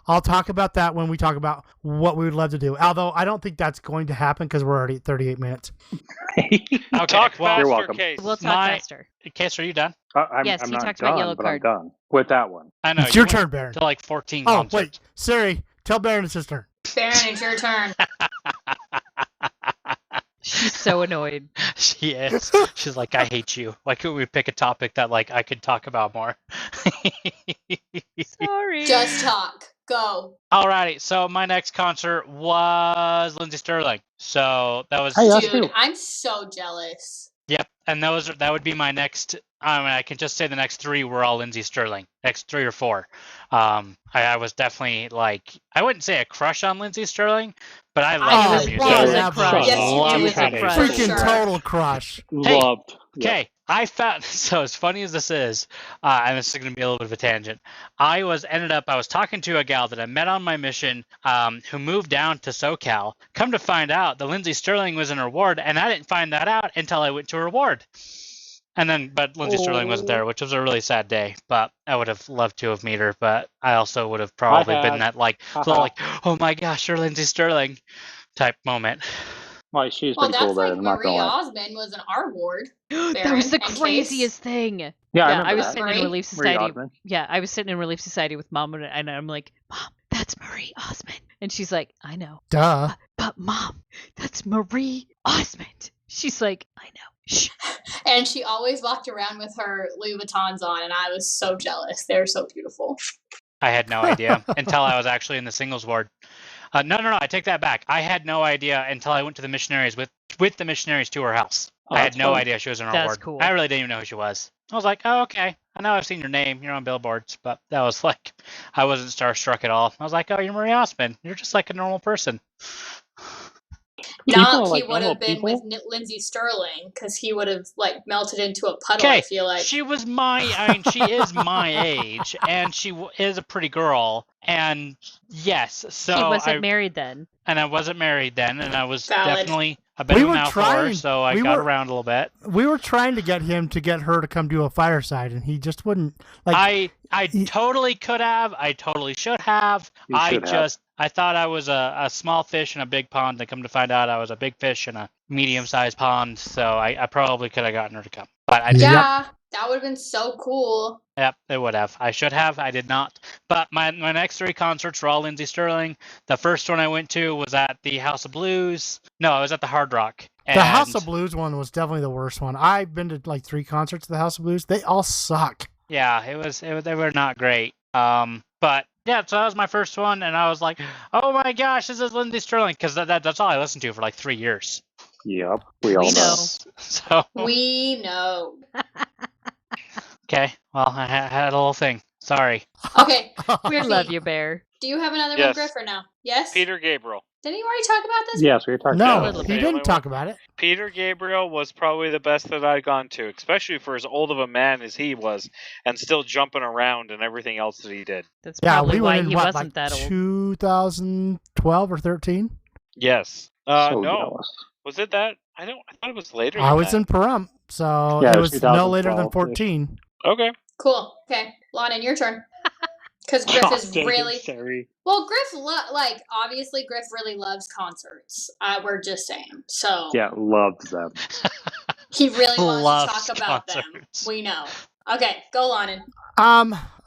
I'll talk about that when we talk about what we would love to do. Although I don't think that's going to happen because we're already at 38 minutes. Okay, Talk well, You're faster, welcome. Case. We'll talk My- faster. Case, are you done? Yes, I'm he not talked done, about Yellow but Card. I'm done with that one. I know. It's you your went turn, Baron. To like 14 Oh, concerts. wait. Siri, tell Baron it's his turn. Baron, it's your turn. She's so annoyed. She is. She's like, I hate you. Why couldn't we pick a topic that like I could talk about more? Sorry. Just talk. Go. Alrighty, so my next concert was Lindsey Sterling. So that was Hey, that's Dude, true. I'm so jealous. yep, and that would be my next. I mean, I can just say the next 3 were all Lindsey Sterling. Next 3 or 4. I was definitely like, I wouldn't say a crush on Lindsey Sterling, but I I love was- her it music. was a Yeah, crush. Yes, you It do. was a Kinda. crush. Freaking Sure. total crush. Hey, Loved. Okay, I found so as funny as this is, and this is going to be a little bit of a tangent. I was talking to a gal that I met on my mission, who moved down to SoCal. Come to find out, that Lindsey Sterling was in her ward, and I didn't find that out until I went to her ward. And then, but Lindsey Sterling wasn't there, which was a really sad day. But I would have loved to have met her, but I also would have probably been that like, little, like, oh my gosh, you're Lindsey Sterling type moment. Well, she's Well, pretty that's cool there. like I'm not Marie gonna lie. Osmond was in our ward. That was the Baron and craziest thing. Yeah, I Yeah, remember I was that. sitting in Marie? Relief Marie Society. Osmond. Yeah, I was sitting in Relief Society with Mom, and I'm like, Mom, that's Marie Osmond. And she's like, I know. Duh. But Mom, that's Marie Osmond. She's like, I know. Shh. And she always walked around with her Louis Vuittons on, and I was so jealous. They're so beautiful. I had no idea until I was actually in the singles ward. No, I take that back. I had no idea until I went to the missionaries with the missionaries to her house. Oh, I had that's no fun. idea she was in our That's ward. cool. I really didn't even know who she was. I was like, oh, okay. I know I've seen your name. You're on billboards. But that was like, I wasn't starstruck at all. I was like, oh, you're Marie Osmond. You're just like a normal person. People Not are he like would normal have been people? with Lindsey Sterling, because he would have like melted into a puddle. Okay, I feel like. she is my age, and she is a pretty girl. And yes, so She wasn't married then. and I wasn't married then, and I was Valid. definitely a bit We of a were mouth trying- whore, so I we got were- around a little bit. We were trying to get him to get her to come do a fireside, and he just wouldn't. Like, I totally could have. I totally should have. You should have. I thought I was a small fish in a big pond, and come to find out I was a big fish in a medium-sized pond. So I probably could have gotten her to come. But I Yep. Yeah, that would have been so cool. Yep, it would have. I should have. I did not. But my next 3 concerts were all Lindsey Stirling. The first one I went to was at the House of Blues. No, I was at the Hard Rock. The House of Blues one was definitely the worst one. I've been to like 3 concerts at the House of Blues. They all suck. Yeah, they were not great. But yeah, so that was my first one, and I was like, oh my gosh, this is Lindsey Stirling, because that's all I listened to for like 3 years. Yep, we all know. So We know. okay, well, I had a little thing. Sorry. Okay, I Griffy, love you, Bear. do you have another one, Yes. Griff, or no? Yes? Peter Gabriel. Didn't you already talk about this? Yes, we were talking No, about little he bit. didn't talk about it. Peter Gabriel was probably the best that I'd gone to, especially for as old of a man as he was, and still jumping around and everything else that he did. That's Yeah, probably we why went in he what, wasn't like that old. 2012 or 13? Yes. so No. jealous. Was it that? I thought it was later. I than was that. in Pahrump, so Yeah, it it was was no later than 2012-ish. 14. Okay. Cool. Okay. Lonnon, your turn. Because Griff God is dang it, really... Sari. Well, Griff, obviously Griff really loves concerts. We're just saying. So Yeah, loves them. he really wants Loves to talk about them. concerts. We know. Okay, go Lonnon.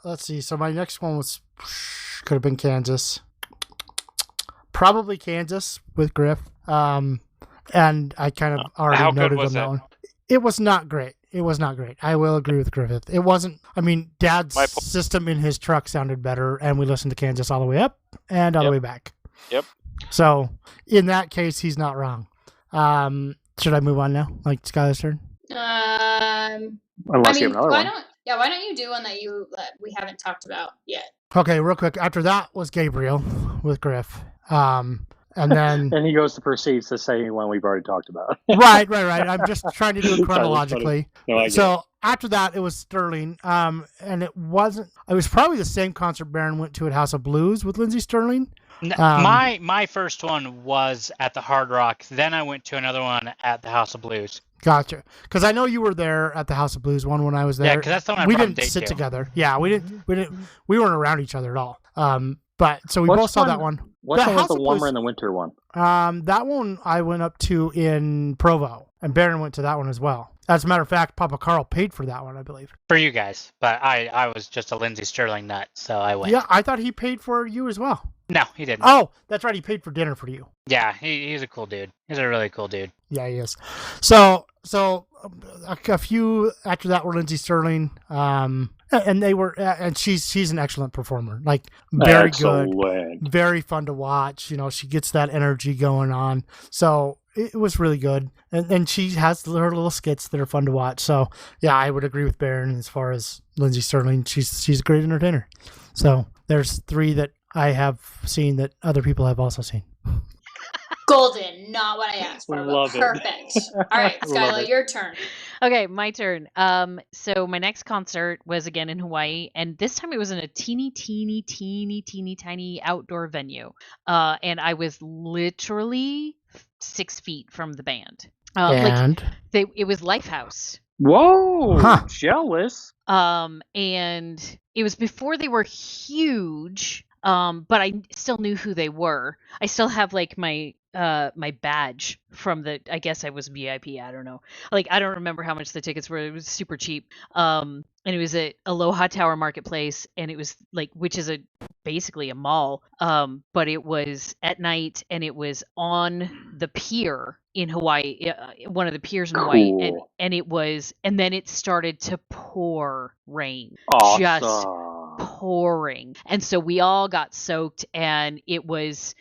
Let's see. So my next one could have been Kansas. Probably Kansas with Griff. And I kind of already How good noted was on that it? one. It was not great. It was not great. I will agree with Griffith. It wasn't. I mean, Dad's system in his truck sounded better, and we listened to Kansas all the way up and all the way back. Yep. So in that case, he's not wrong. Should I move on now? Like Skyla's turn? Unless you have another one. Why don't you do one that we haven't talked about yet? Okay, real quick. After that was Gabriel with Griff. And then And he goes to proceeds to say one we've already talked about. right. I'm just trying to do it chronologically. No, I get So after that, it was Sterling. And it wasn't. It was probably the same concert Baron went to at House of Blues with Lindsey Stirling. My first one was at the Hard Rock. Then I went to another one at the House of Blues. Gotcha. Because I know you were there at the House of Blues one when I was there. Yeah, because that's the one I we brought didn't Dave sit to. together. Yeah, we weren't around each other at all. But so we Which both saw one- that one. Which one was House the of warmer Blues- and the winter one? That one I went up to in Provo, and Baron went to that one as well. As a matter of fact, Papa Carl paid for that one, I believe. For you guys. But I was just a Lindsey Stirling nut, so I went. Yeah, I thought he paid for you as well. No, he didn't. Oh, that's right. He paid for dinner for you. Yeah, he's a cool dude. He's a really cool dude. Yeah, he is. So a few after that were Lindsey Stirling, and they were, and she's an excellent performer. Like very good, Excellent. very fun to watch. You know, she gets that energy going on. So it was really good, and she has her little skits that are fun to watch. So yeah, I would agree with Baron as far as Lindsey Stirling. She's a great entertainer. So there's 3 that I have seen that other people have also seen. Golden, not what I asked for. But Love it. perfect. All right, Love Skyla, it. your turn. Okay, my turn. So my next concert was again in Hawaii, and this time it was in a teeny tiny outdoor venue. And I was literally 6 feet from the band. It was Lifehouse. Whoa! Huh. Jealous. And it was before they were huge. But I still knew who they were. I still have like my badge from I guess I was VIP. I don't know. Like, I don't remember how much the tickets were. It was super cheap. And it was at Aloha Tower Marketplace, and it was like, which is basically a mall. But it was at night, and it was on the pier in Hawaii, one of the piers in Hawaii, Cool. and then it started to pour rain. Awesome. Just pouring, and so we all got soaked, and it was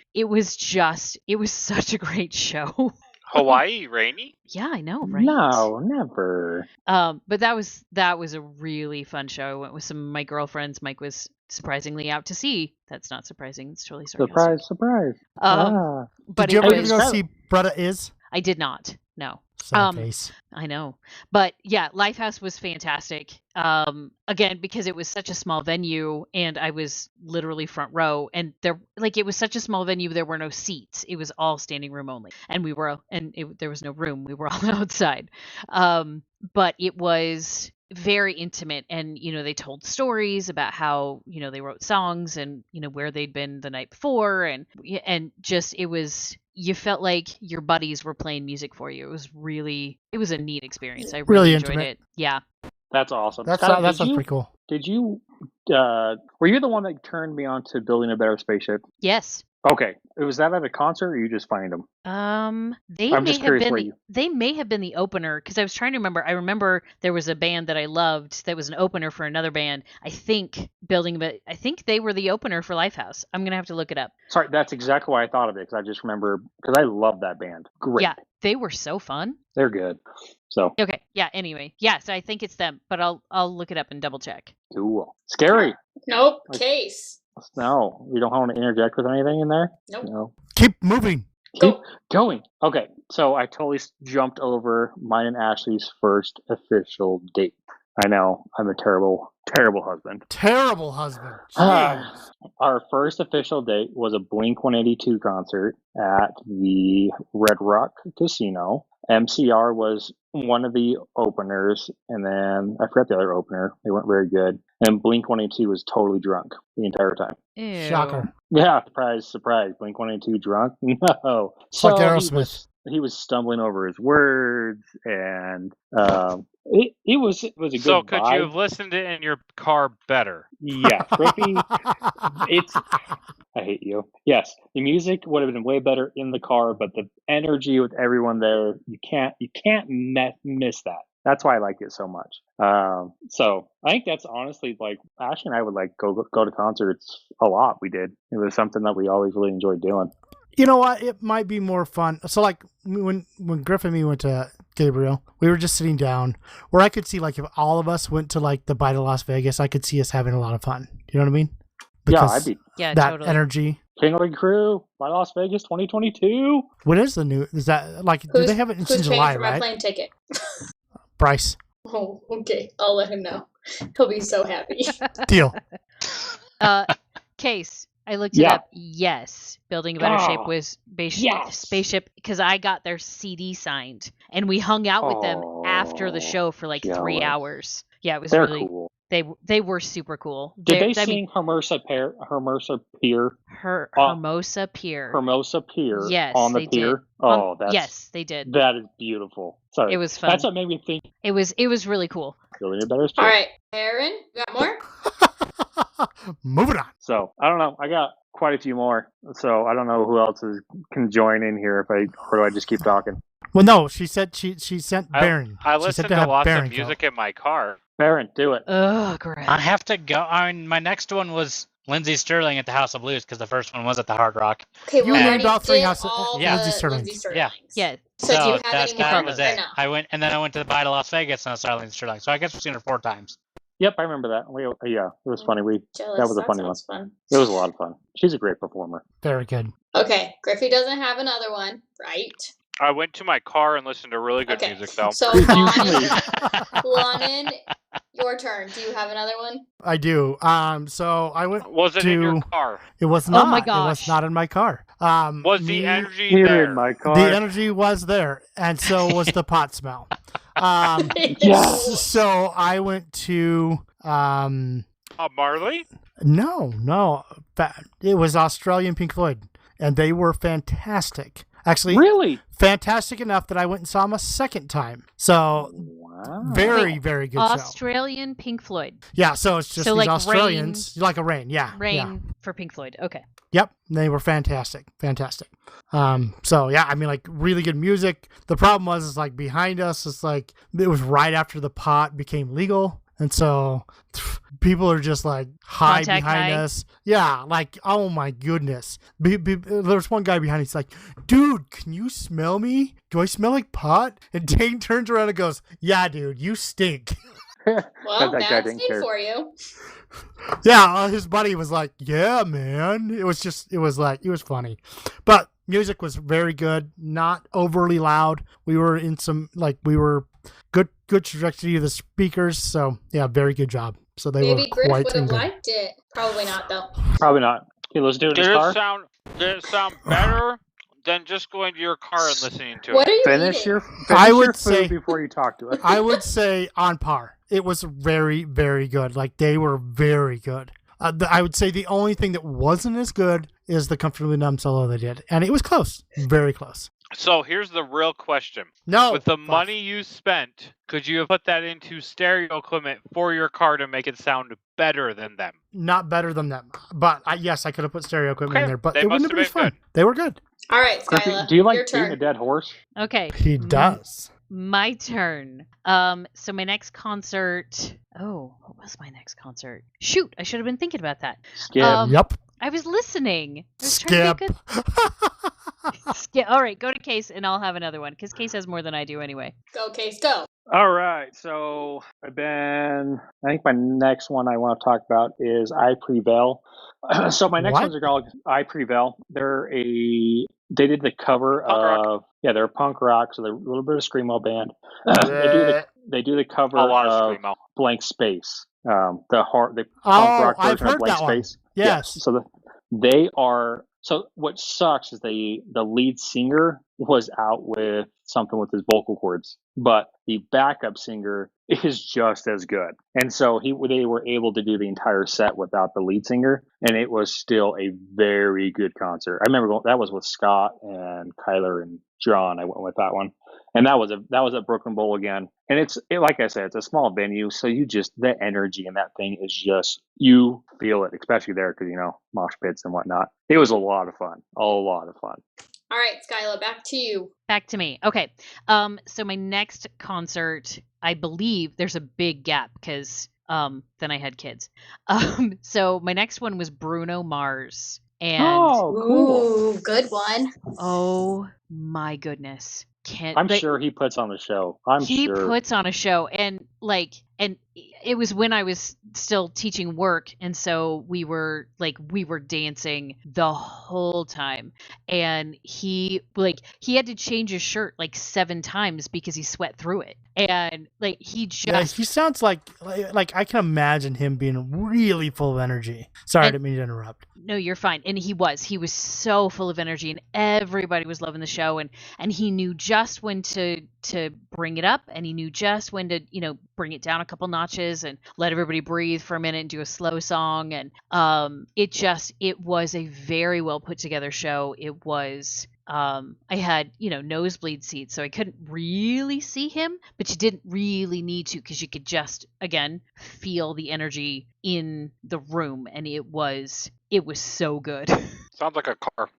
such a great show. Hawaii, rainy? Yeah, I know, right? No, never. But that was a really fun show. I went with some of my girlfriends. Mike was surprisingly out to see. That's not surprising. It's totally sarcastic. Surprise. But Did you it ever was, go see Bretta Is? I did not. No. Sad face. I know. But yeah, Lifehouse was fantastic. Again, because it was such a small venue, and I was literally front row, and it was such a small venue, there were no seats. It was all standing room only. And there was no room. We were all outside. But it was very intimate, and they told stories about how they wrote songs and where they'd been the night before, and just you felt like your buddies were playing music for you. It was a neat experience. I really enjoyed intimate. it. Yeah. That's awesome. That Skyla, sounds pretty cool. Did you? Were you the one that turned me on to building a better spaceship? Yes. Okay, was that at a concert, or you just find them? They I'm may just have curious been they may have been the opener, because I was trying to remember. I remember there was a band that I loved that was an opener for another band. I think they were the opener for Lifehouse. I'm gonna have to look it up. Sorry, that's exactly why I thought of it, because I just remember, because I love that band. Great. Yeah, they were so fun. They're good. So Okay, yeah. Anyway, yeah. So I think it's them, but I'll look it up and double check. cool. Scary. Nope. Case. No, you don't want to interject with anything in there? Nope. No. Keep moving. Keep going. Okay, so I totally jumped over mine and Ashley's first official date. I know, I'm a terrible, terrible husband. Terrible husband. Our first official date was a Blink-182 concert at the Red Rock Casino. MCR was one of the openers, and then I forgot the other opener. They weren't very good. And Blink-182 was totally drunk the entire time. Ew. Shocker. Yeah, surprise. Blink-182 drunk? No. It's like Aerosmith. He was stumbling over his words, and it was a good So could vibe. you have listened to it in your car better? Yeah, Griffey, I hate you. Yes, the music would have been way better in the car, but the energy with everyone there, you can't miss that. That's why I like it so much. So I think that's honestly, like, Ashley and I would like go to concerts a lot. We did. It was something that we always really enjoyed doing. You know what? It might be more fun. So, like, when Griff and me went to Gabriel, we were just sitting down where I could see, like, if all of us went to, like, the Bite of Las Vegas, I could see us having a lot of fun. You know what I mean? Because Yeah, that totally. energy. King of the Crew by Las Vegas 2022. When is the new? Is that, like, do they have it in Who's July, paying for my right? plane ticket? Bryce. Oh, okay. I'll let him know. He'll be so happy. Deal. Case. I looked it up. Yes, Building a Better Shape was Spaceship, because I got their CD signed, and we hung out with them after the show for like 3 hours. Yeah, it was really cool. They were super cool. Did they sing Hermosa Pier? Hermosa Pier. Hermosa Pier. Yes, on the they pier. did. Oh, yes, they did. That is beautiful. Sorry, it was fun. That's what made me think. It was really cool. Building a Better Shape. All right, Aaron, you got more? Moving on. So I don't know. I got quite a few more. So I don't know who else can join in here. Or do I just keep talking? Well, no. She said she sent Baron. I She listened said to have lots Baron of music in my car. Baron, do it. Oh, great. I have to go. I mean, my next one was Lindsey Sterling at the House of Blues, because the first one was at the Hard Rock. Okay, You we named already all three did House of- all yeah. the Lindsey Sterling. Lindsey Sterling. Yeah. Yeah. So do you have that any more was or it. no? I went to the Bite of Las Vegas, and I saw Lindsey Sterling. So I guess we've seen her 4 times. Yep, I remember that. Yeah, it was funny. Jealous. That was a funny one. sounds fun. It was a lot of fun. She's a great performer. Very good. Okay, Griffey doesn't have another one, right? I went to my car and listened to really good Okay, music, though. so Lonnon, your turn. Do you have another one? I do. So I went. Was it in your car? It was Oh not. my It was gosh. not in my car. Was the energy Here there? in my car. The energy was there, and so was the pot smell. Yes. So I went to. Marley? No. It was Australian Pink Floyd, and they were fantastic. Actually, Really? fantastic enough that I went and saw them a second time. So Wow. very, very good show. Australian Pink Floyd. Yeah, so it's just So, these like, Australians, like a rain. Yeah. Rain Yeah. for Pink Floyd. Okay. Yep, they were fantastic. So yeah, I mean, like, really good music. The problem was, like, behind us, it's like it was right after the pot became legal, and so people are just like high Contact behind high. us. Yeah, like, oh my goodness. There's one guy behind. He's like, "Dude, can you smell me? Do I smell like pot?" And Dane turns around and goes, "Yeah, dude, you stink." Well, That guy that's didn't good care. for you. Yeah, his buddy was like, "Yeah, man." It was funny. But music was very good, not overly loud. We were in good trajectory of the speakers, so yeah, very good job. So they Maybe were Griff quite would have good. liked it. Probably not, though. Probably not. Okay, let's do it in his car. Did it sound better than just going to your car and listening to What it? are you Finish eating? your I would food say- before you talk to us. I would say on par. it was very, very good. Like, they were very good. I would say the only thing that wasn't as good is the Comfortably Numb solo they did. And it was close. Very close. So here's the real question. No. With the money you spent, could you have put that into stereo equipment for your car to make it sound better than them? Not better than them. But yes, I could have put stereo equipment in there. But They it wouldn't have must been have as fun. They were good. All right, Griffith, Skyla, do you like your beating turn. a dead horse? Okay. He does. My turn. So my next concert. Oh, what was my next concert? Shoot, I should have been thinking about that. Skip. Yep. I was listening. I was trying to Skip. think of- Skip. All right, go to Case, and I'll have another one because Case has more than I do anyway. Go, Case, go. All right. So I think my next one I want to talk about is I Prevail. So my next What? ones are called I Prevail. They did the cover Punk rock. of, they're punk rock, so they're a little bit of screamo band. They do the cover A lot of of screamo. Blank Space. The punk Oh, rock I've version of heard Blank that one. Space. Yes. So they are. So what sucks is the lead singer was out with something with his vocal cords, but the backup singer is just as good. And so they were able to do the entire set without the lead singer, and it was still a very good concert. I remember that was with Scott and Kyler and John. I went with that one, and that was at Brooklyn Bowl again. And like I said, it's a small venue, so the energy in that thing is just, you feel it, especially there because mosh pits and whatnot. It was a lot of fun. All right, Skyla, back to you. Back to me. Okay. So my next concert, I believe there's a big gap because then I had kids. So my next one was Bruno Mars. And Ooh, good one. oh my goodness. I'm sure he puts on the show. He puts on a show, and it was when I was still teaching work, and so we were dancing the whole time, and he had to change his shirt 7 times because he sweat through it, and he sounds like I can imagine him being really full of energy. Sorry, I didn't mean to interrupt. No, you're fine. And he was so full of energy, and everybody was loving the show, and he knew just when to bring it up, and he knew just when to bring it down a couple notches and let everybody breathe for a minute and do a slow song. And it was a very well put together show. It was I had nosebleed seats, so I couldn't really see him, but you didn't really need to because you could just again feel the energy in the room, and it was so good. Sounds like a car.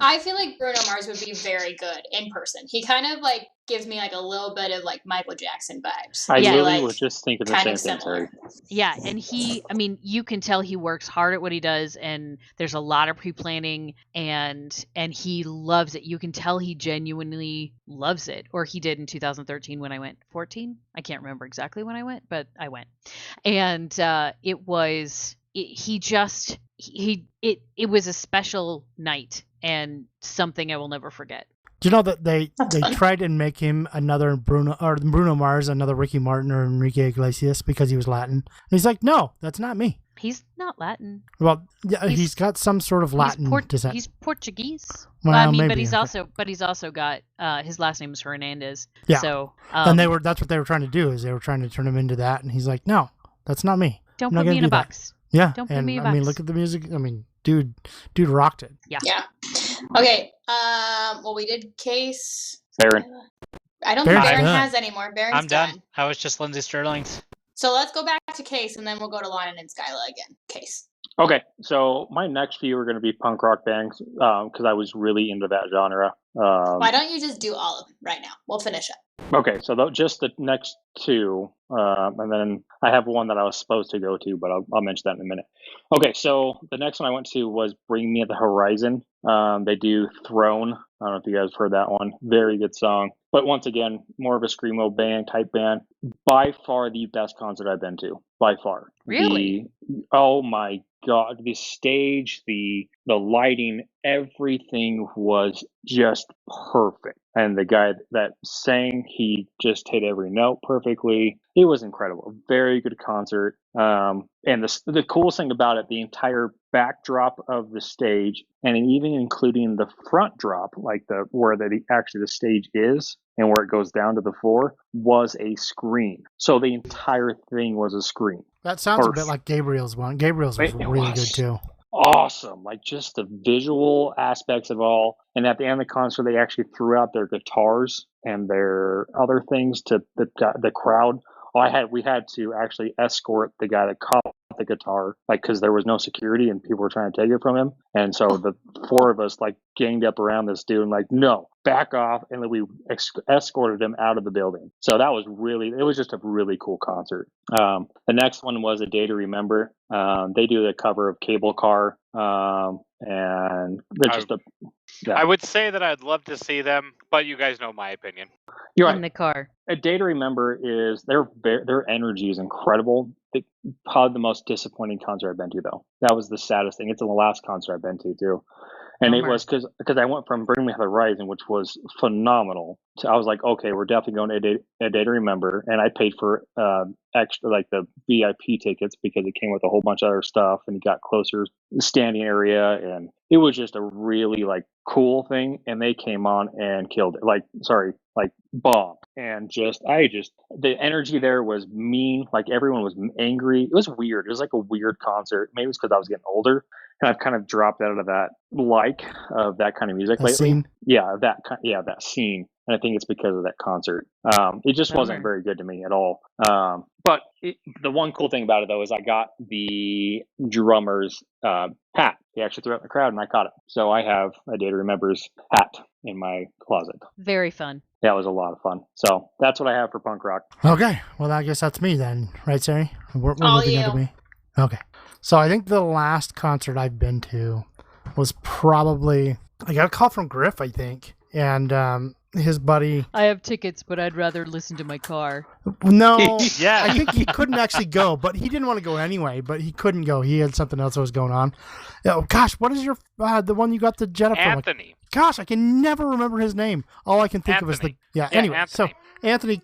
I feel like Bruno Mars would be very good in person. He kind of gives me a little bit of Michael Jackson vibes. I really was just thinking the same thing, Terry. Yeah, and you can tell he works hard at what he does, and there's a lot of pre-planning, and he loves it. You can tell he genuinely loves it, or he did in 2013 when I went. 14? I can't remember exactly when I went, but I went. And it was a special night and something I will never forget. Do you know that they tried and make him another Bruno Mars, another Ricky Martin or Enrique Iglesias because he was Latin? And he's like, no, that's not me. He's not Latin. Well, yeah, he's got some sort of Latin descent. He's Portuguese. Well, maybe, but he's also got his last name is Hernandez. Yeah. So and that's what they were trying to do, is they were trying to turn him into that, and he's like, no, that's not me. Don't put me in a box. Yeah. Don't put me in a box. I mean, look at the music. I mean, dude rocked it. Yeah. Yeah. Okay. Well, we did Case. Baron. I don't think Baron's Baron done. has any more. Baron's I'm done. I was just Lindsay Sterling's. So let's go back to Case, and then we'll go to Lonnon and Skyla again. Case. Okay, so my next few are going to be punk rock bands because I was really into that genre. Why don't you just do all of them right now? We'll finish up. Okay, so just the next two, and then I have one that I was supposed to go to, but I'll mention that in a minute. Okay, so the next one I went to was Bring Me the Horizon. They do Throne. I don't know if you guys heard that one. Very good song. But once again, more of a screamo band type band. By far the best concert I've been to. By far. Really? Oh my God. The stage, the lighting, everything was just perfect. And the guy that sang, he just hit every note perfectly. It was incredible. Very good concert. And the coolest thing about it, the entire backdrop of the stage, and even including the front drop, like where the stage is and where it goes down to the floor, was a screen. So the entire thing was a screen. That sounds a bit like Gabriel's one. Gabriel's was really good too. Awesome. Like just the visual aspects of all. And at the end of the concert, they actually threw out their guitars and their other things to the crowd. We had to actually escort the guy that caught the guitar, like, because there was no security and people were trying to take it from him. And so the four of us like ganged up around this dude and like, no, back off. And then we escorted him out of the building. So it was just a really cool concert. The next one was A Day to Remember. They do the cover of Cable Car. And they're just I would say that I'd love to see them, but you guys know my opinion. You're right. In the car. A Day to Remember is their energy is incredible. Probably the most disappointing concert I've been to, though. That was the saddest thing. It's the last concert I've been to too, and it was because I went from Bring Me the Horizon, which was phenomenal. So I was like, okay, we're definitely going to A Day to Remember, and I paid for extra, like the VIP tickets, because it came with a whole bunch of other stuff, and you got closer standing area, and it was just a really like cool thing. And they came on and killed it. Like bombed. And the energy there was mean. Like everyone was angry. It was weird. It was like a weird concert. Maybe it's because I was getting older and I've kind of dropped out of that kind of music lately. Scene? That scene. And I think it's because of that concert. It just wasn't very good to me at all. But the one cool thing about it, though, is I got the drummer's hat. He actually threw it in the crowd, and I caught it. So I have a Day to Remember's hat in my closet. Very fun. That was a lot of fun. So that's what I have for punk rock. Okay. Well, I guess that's me then. Right, Sari? We're moving on to me. Okay. So I think the last concert I've been to was probably... I got a call from Griff, I think. And... his buddy. I have tickets, but I'd rather listen to my car. No, Yeah. I think he couldn't actually go, but he didn't want to go anyway. But he couldn't go. He had something else that was going on. Oh, gosh, what is your the one you got the Jetta from? Anthony. Gosh, I can never remember his name. All I can think of is the Anyway, Anthony. so Anthony,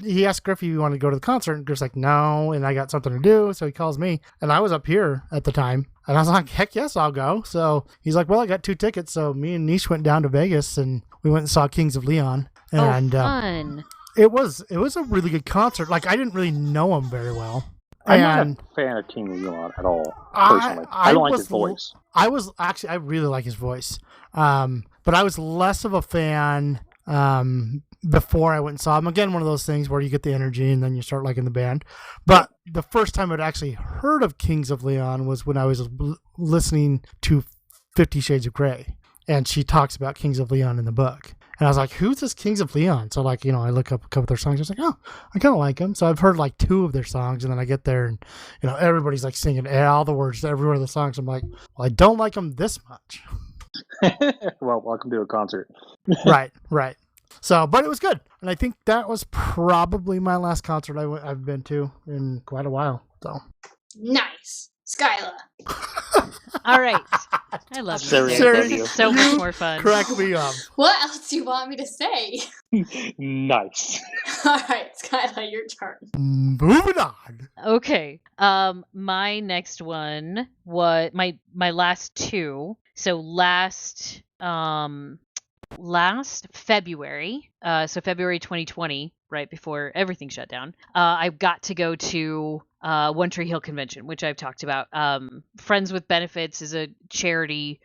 he asked Griff if he wanted to go to the concert, and Griff's like, no, and I got something to do, so he calls me, and I was up here at the time, and I was like, heck yes, I'll go. So he's like, well, I got 2 tickets, so me and Nish went down to Vegas, and we went and saw Kings of Leon, and fun. It was a really good concert. Like, I didn't really know him very well. I'm not a fan of King of Leon at all, personally. I don't like his voice. I really like his voice. But I was less of a fan before I went and saw him. Again, one of those things where you get the energy and then you start liking the band. But the first time I'd actually heard of Kings of Leon was when I was listening to 50 Shades of Grey. And she talks about Kings of Leon in the book. And I was like, who's this Kings of Leon? So, like, I look up a couple of their songs. I was like, oh, I kind of like them. So I've heard like 2 of their songs. And then I get there and, everybody's like singing all the words to every one of the songs. I'm like, well, I don't like them this much. Well, welcome to a concert. Right. So, but it was good. And I think that was probably my last concert I've been to in quite a while. So Nice. Skyla. All right. I love you. Sari, This is so much more fun. crack me up. What else do you want me to say? Nice. All right, Skyla, your turn. Moving on. Okay. My next one was my last 2. So last February, so February 2020, right before everything shut down, I got to go to One Tree Hill Convention, which I've talked about. Friends with Benefits is a charity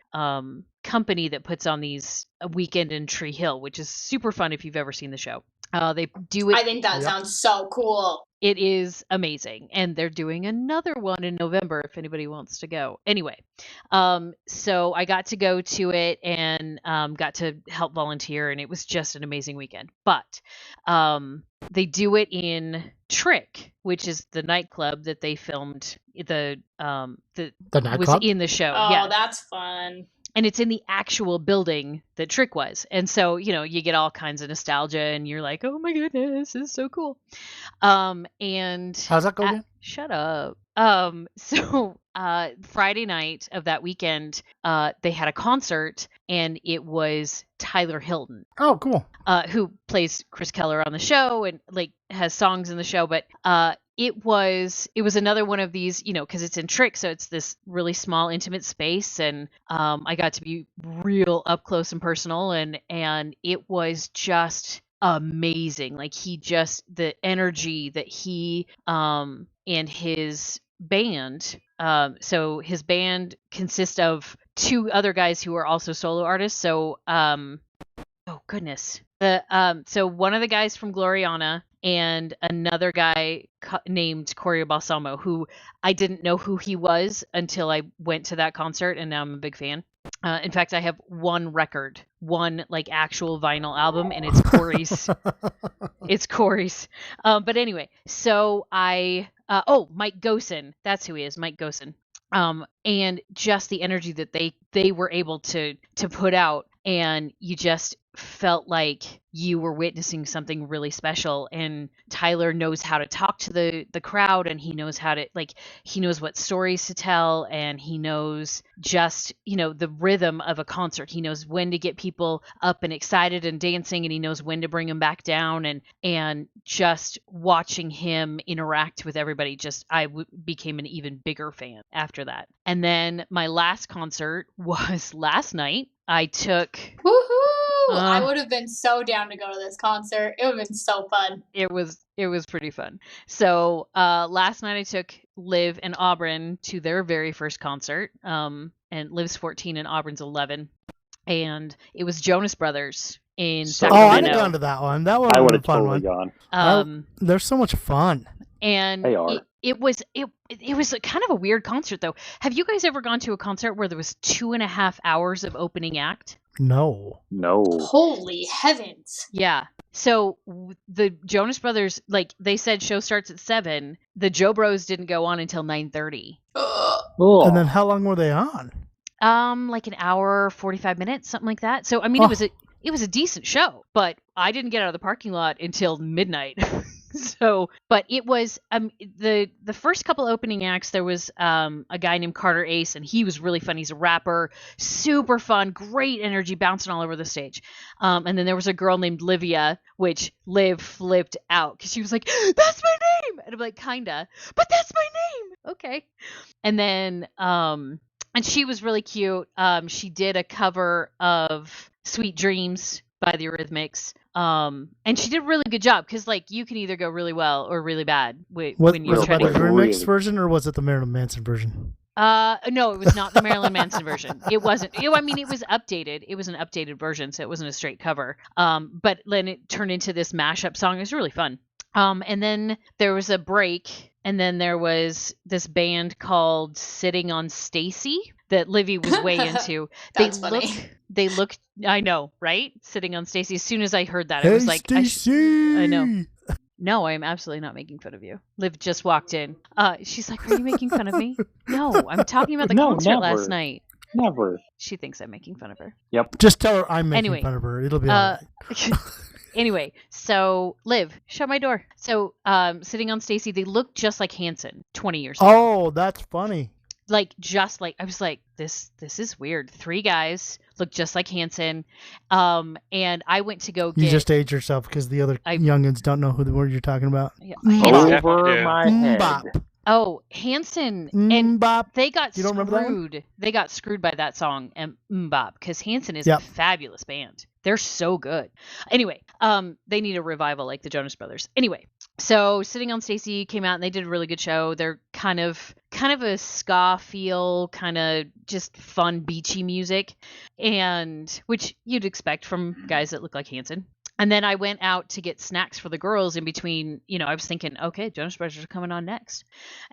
company that puts on these a weekend in Tree Hill, which is super fun if you've ever seen the show. They do it. I think that sounds so cool. It is amazing. And they're doing another one in November if anybody wants to go. Anyway, so I got to go to it and got to help volunteer, and it was just an amazing weekend. But they do it in Trick, which is the nightclub that they filmed the nightclub was in the show. Oh, yeah. that's fun. And it's in the actual building that Trick was. And so, you get all kinds of nostalgia and you're like, oh my goodness, this is so cool. And how's that go again? Shut up. Friday night of that weekend, they had a concert, and it was Tyler Hilton, Oh, cool. who plays Chris Keller on the show and like has songs in the show. But it was another one of these, because it's in Trick, so it's this really small, intimate space, and I got to be real up close and personal, and it was just amazing. Like the energy that he and his band. So his band consists of two other guys who are also solo artists. So oh goodness. So one of the guys from Gloriana and another guy named Corey Balsamo, who I didn't know who he was until I went to that concert, and now I'm a big fan. In fact, I have one record, one like actual vinyl album, and it's Corey's. It's Corey's. But anyway, so Mike Gosen, that's who he is, Mike Gosen. And just the energy that they were able to put out, and you just felt like you were witnessing something really special. And Tyler knows how to talk to the crowd, and he knows he knows what stories to tell, and he knows just, the rhythm of a concert. He knows when to get people up and excited and dancing, and he knows when to bring them back down, and just watching him interact with everybody, I became an even bigger fan after that. And then my last concert was last night. I took... Woohoo! I would have been so down to go to this concert. It would have been so fun. It was pretty fun. So last night I took Liv and Auburn to their very first concert. And Liv's 14 and Auburn's 11. And it was Jonas Brothers in Sacramento. Oh, I'd have gone to that one. That one would have been a fun one. They're so much fun. And they are. It was kind of a weird concert, though. Have you guys ever gone to a concert where there was 2.5 hours of opening act? No. Holy heavens. Yeah. So the Jonas Brothers, like they said, show starts at 7. The Joe Bros didn't go on until 9:30. And then how long were they on? Like an hour, 45 minutes, something like that. So I mean, it was a decent show, but I didn't get out of the parking lot until midnight. So, but it was the first couple opening acts. There was a guy named Carter Ace, and he was really fun. He's a rapper, super fun, great energy, bouncing all over the stage. And then there was a girl named Livia, which Liv flipped out because she was like, "That's my name," and I'm like, "Kinda, but that's my name." Okay. And then and she was really cute. She did a cover of "Sweet Dreams" by the Eurythmics. And she did a really good job, because like you can either go really well or really bad when you're trying to. Was it the remix version, or was it the Marilyn Manson version? No, it was not the Marilyn Manson version. It wasn't. I mean, it was updated. It was an updated version, so it wasn't a straight cover. But then it turned into this mashup song. It was really fun. And then there was a break, and then there was this band called Sitting on Stacy that Livy was way into. That's funny. They look. I know, right? Sitting on Stacy. As soon as I heard that, hey, I was like, Stacy! I know. No, I am absolutely not making fun of you. Liv just walked in. She's like, "Are you making fun of me?" No, I'm talking about the concert last night. Never. She thinks I'm making fun of her. Yep. Just tell her I'm making fun of her. It'll be all right. Anyway, so Liv, shut my door. So, Sitting on Stacy, they look just like Hanson 20 years ago. Oh, that's funny. Like, just like, I was like, this is weird. 3 guys look just like Hanson. And I went to go get... You just aged yourself because the other youngins don't know who the word you're talking about. Yeah. Over my head. Bop. Oh, Hanson and Bop. they got You don't remember that one? screwed. They got screwed by that song and Mbop, because Hanson is a fabulous band. They're so good. Anyway, they need a revival like the Jonas Brothers. Anyway, so Sitting on Stacy came out and they did a really good show. They're kind of a ska feel, kind of just fun beachy music, and which you'd expect from guys that look like Hanson. And then I went out to get snacks for the girls in between. I was thinking, okay, Jonas Brothers are coming on next.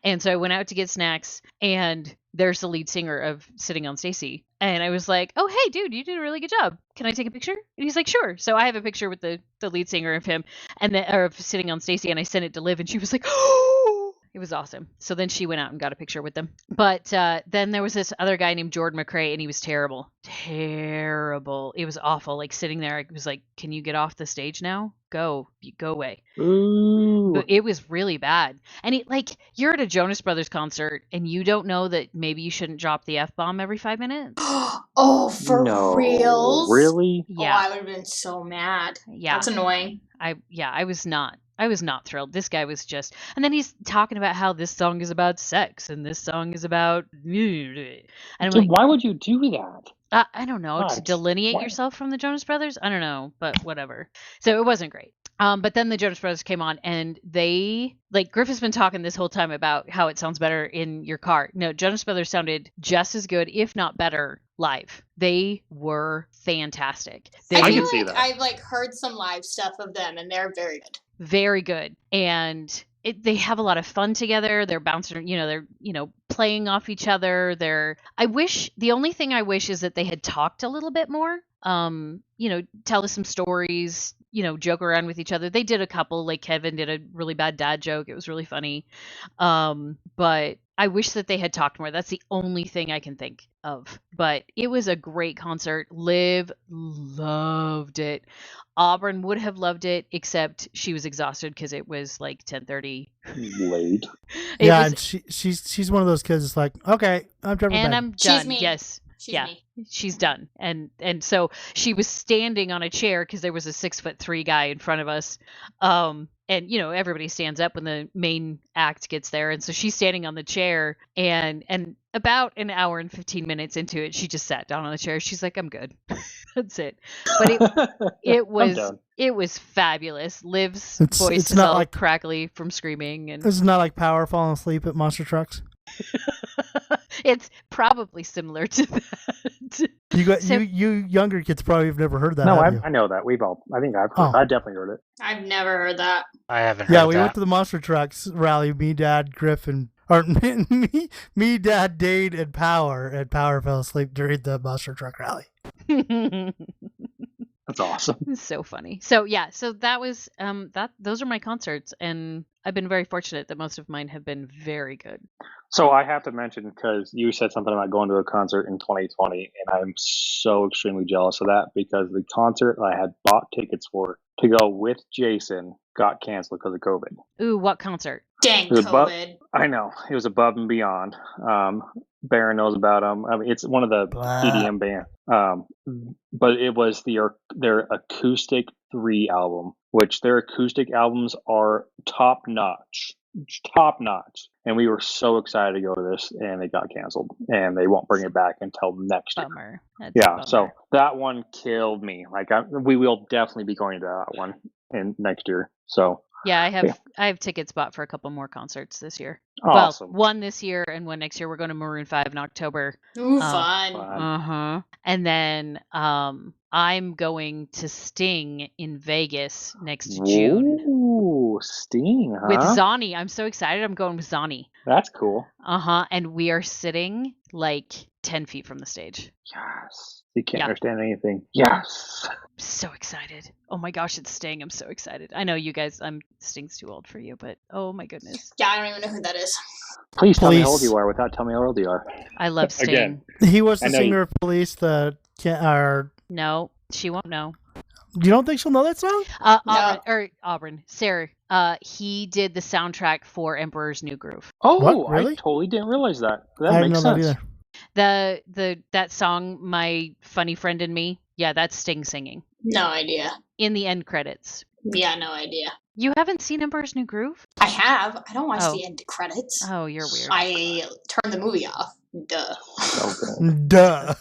And so I went out to get snacks, and there's the lead singer of Sitting on Stacy. And I was like, oh, hey, dude, you did a really good job. Can I take a picture? And he's like, sure. So I have a picture with the lead singer of him or of Sitting on Stacy, and I sent it to Liv, and she was like, oh! It was awesome. So then she went out and got a picture with them. But then there was this other guy named Jordan McRae, and he was terrible. Terrible. It was awful. Like, sitting there, I was like, can you get off the stage now? Go away. Ooh, it was really bad. And you're at a Jonas Brothers concert and you don't know that maybe you shouldn't drop the F-bomb every 5 minutes? Oh, for reals? Really? Yeah. Oh, I would have been so mad. Yeah. That's annoying. I was not thrilled. This guy was just, and then he's talking about how this song is about sex and this song is about, and I'm Dude, like, why would you do that? I don't know, to What? delineate Why? yourself from the Jonas Brothers. I don't know, but whatever. So it wasn't great. But then the Jonas Brothers came on, and they Griffith's been talking this whole time about how it sounds better in your car. No, Jonas Brothers sounded just as good, if not better, live. They were fantastic. I can feel see like that. I've heard some live stuff of them, and they're very good. Very good. And they have a lot of fun together. They're bouncing, they're, playing off each other. The only thing I wish is that they had talked a little bit more. Tell us some stories, joke around with each other. They did a couple, like Kevin did a really bad dad joke. It was really funny. But I wish that they had talked more. That's the only thing I can think of. But it was a great concert. Liv loved it. Auburn would have loved it, except she was exhausted because it was 10:30. Late. And she's one of those kids that's like, okay, I'm done. And I'm She's done. me. Yes. She's yeah. me. She's done. And so she was standing on a chair because there was a 6'3" guy in front of us. And everybody stands up when the main act gets there. And so she's standing on the chair, and about an hour and 15 minutes into it, she just sat down on the chair. She's like, I'm good. That's it. But it was fabulous. Liv's voice it's is not all like crackly from screaming, and this is not like Power falling asleep at monster trucks. it's probably similar to that. You younger kids probably have never heard that. No, have you? I know that. I think I've Oh. I definitely heard it. I've never heard that. I haven't heard Yeah, we that. went to the monster trucks rally. Me, Dad, Griff, and me, Dad, Dade, and Power. And Power fell asleep during the monster truck rally. That's awesome. It's so funny. So yeah, so that was those are my concerts, and I've been very fortunate that most of mine have been very good. So I have to mention, because you said something about going to a concert in 2020, and I'm so extremely jealous of that, because the concert I had bought tickets for to go with Jason got canceled because of COVID. Ooh, what concert? Dang It was COVID. I know. It was Above and Beyond. Baron knows about them. I mean, it's one of the EDM bands. But it was their Acoustic 3 album, which their acoustic albums are top notch. And we were so excited to go to this, and it got canceled, and they won't bring it back until next year. Bummer. That's Yeah, a bummer. so that one killed me. We will definitely be going to that one in next year. So yeah, I have tickets bought for a couple more concerts this year. awesome. Well, one this year and one next year. We're going to Maroon 5 in October. Ooh, fun. Uh-huh. And then I'm going to Sting in Vegas next June. Ooh, Sting, huh? With Zani. I'm so excited. I'm going with Zani. That's cool. Uh-huh. And we are sitting 10 feet from the stage. Yes. You can't Yeah. understand anything. Yes. So excited. Oh my gosh, it's Sting. I'm so excited. I know you guys, Sting's too old for you, but oh my goodness. Yeah, I don't even know who that is. Please tell me how old Police. you are without telling me how old you are. I love Sting. Again. He was I the know singer of Police. No, she won't know. You don't think she'll know that song? Auburn. Sarah. He did the soundtrack for Emperor's New Groove. Oh, What? Really? I totally didn't realize that. I That didn't makes know that sense. either. That song, My Funny Friend and Me. Yeah, that's Sting singing No idea. in the end credits. Yeah, no idea. You haven't seen Emperor's New Groove? I have. I don't watch Oh. the end credits. Oh, you're weird. I turned the movie off. Duh. Okay. Duh.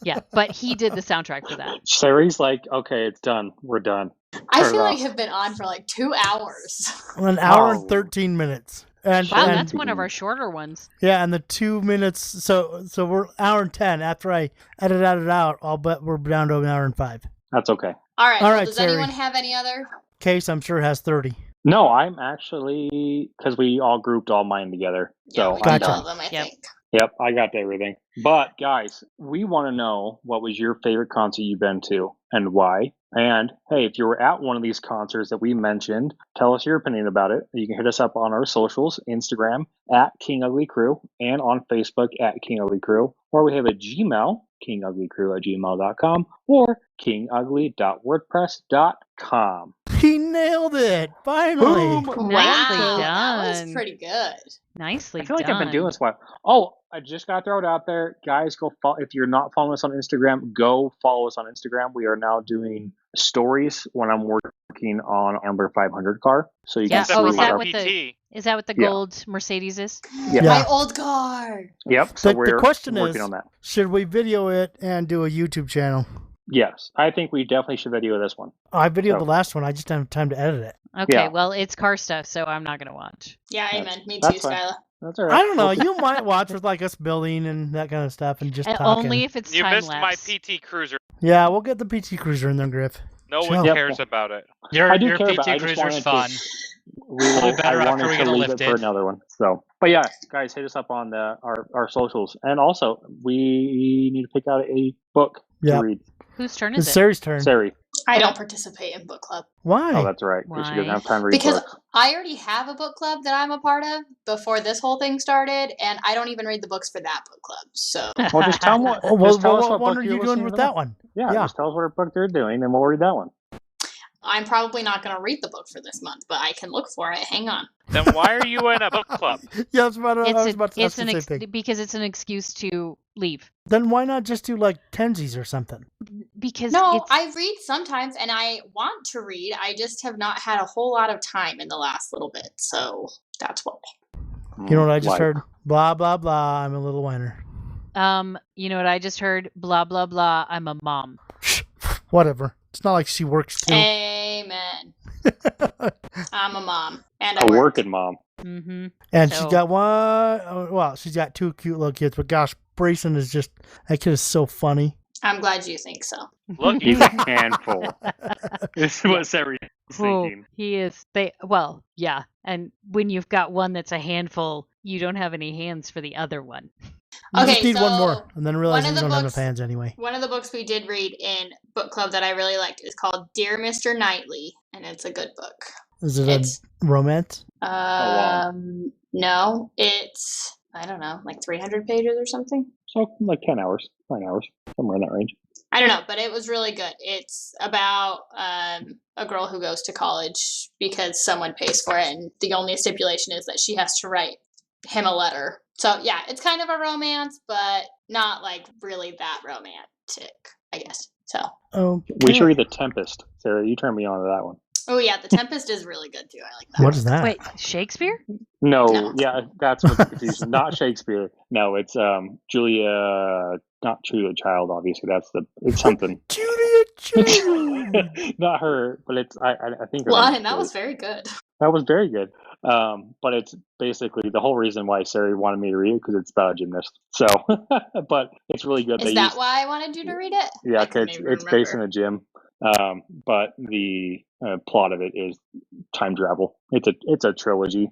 Yeah, but he did the soundtrack for that. Sari's like, okay, it's done. We're done. I Turn it feel like off. have been on for 2 hours. An hour Oh. and 13 minutes. And, Wow, and that's one of our shorter ones. yeah, and the 2 minutes. So we're hour and 10. After I edit out, I'll bet we're down to an hour and 5. That's okay. All right. All Well, right, does Sari. anyone have any other? Case, I'm sure, has 30. No, I'm actually, because we all grouped all mine together. Yeah, So we I'm did Gotcha. all of them, I Yep. think. Yep, I got everything. But guys, we want to know what was your favorite concert you've been to and why. And hey, if you were at one of these concerts that we mentioned, tell us your opinion about it. You can hit us up on our socials, Instagram at King Ugly Crew, and on Facebook at King Ugly Crew. Or we have a Gmail, kinguglycrew@gmail.com or kingugly.wordpress.com. He nailed it! Finally! Boom! Nicely Wow, that was done. pretty good. Nicely I feel like done. I've been doing this a while. Oh, I just got to throw it out there. Guys, go follow. If you're not following us on Instagram, go follow us on Instagram. We are now doing stories when I'm working on Amber 500 car. So you Yeah. can see Oh, Except is for that my what PT. Is that what the Yeah. gold Mercedes is? Yeah. My old car. Yep. So The we're question working is, on that. should we video it and do a YouTube channel? Yes, I think we definitely should video this one. I videoed So- the last one. I just didn't have time to edit it. Okay, Yeah. well, it's car stuff, so I'm not going to watch. Yeah, That's- amen. Me too, that's fine. Skyla. That's all right. I don't know. You might watch with like us building and that kind of stuff and just And talking. only if it's You time missed my lapse. PT Cruiser. Yeah, we'll get the PT Cruiser in there, Griff. No Chill. one Yep. cares about it. Your I do your care PT about it. I just Cruiser's wanted fun. to- better I after wanted we to get it leave it lifted. for another one. So, but yeah, guys, hit us up on our socials, and also we need to pick out a book Yeah. to read. Whose turn It's is it? Sari's turn. Sari. I don't participate in book club Why? Oh, that's right. Because she doesn't Why? have time to read because books. I already have a book club that I'm a part of before this whole thing started, and I don't even read the books for that book club. So Well, just tell them what. Oh, well, just tell us what one book are you're you doing listening with to. that one? Yeah, Yeah. just tell us what book they're doing, and we'll read that one. I'm probably not going to read the book for this month, but I can look for it. Hang on. Then why are you in a book club? Yeah, that's what I was It's, about to ask the same thing. because it's an excuse to leave. Then why not just do like Tenzies or something? Because No, it's, I read sometimes, and I want to read. I just have not had a whole lot of time in the last little bit, so that's why. You know what I just Like, heard? Blah, blah, blah. I'm a little whiner. you know what I just heard? Blah blah blah. I'm a mom. Whatever. It's not like she works too. Amen. I'm a mom, and I A work. working mom. Mm-hmm. And So- she's got well, she's got two cute little kids, but gosh, Brayson is just, that kid is so funny. I'm glad you think so. Look, He's a handful. This is what Sari's Oh, thinking. he is. Yeah. And when you've got one that's a handful, you don't have any hands for the other one. You just Okay, need one so more, and then realize one you of don't the have books- enough hands anyway. One of the books we did read in book club that I really liked is called Dear Mr. Knightley, and it's a good book. Is it It's a romance? no, it's I don't know, like 300 pages or something. So like 10 hours, 9 hours, somewhere in that range. I don't know, but it was really good. It's about a girl who goes to college because someone pays for it, and the only stipulation is that she has to write him a letter. So yeah, it's kind of a romance, but not like really that romantic, I guess. So Oh, We should read The Tempest. Sarah, you turned me on to that one. oh yeah, The Tempest is really good too. I like that. What is that? Wait, Shakespeare? No, No. yeah, that's what the confusion. Not Shakespeare. No, it's Julia, not Julia Child. Obviously, it's something. Julia Child. Not her, but it's I think. her Well, name's and that Julia. was very good. That was very good. But it's basically the whole reason why Sari wanted me to read it because it's about a gymnast. So, but it's really good. Is that why I wanted you to read it? Yeah, I couldn't it's even based in remember. a gym. But the plot of it is time travel. It's a trilogy.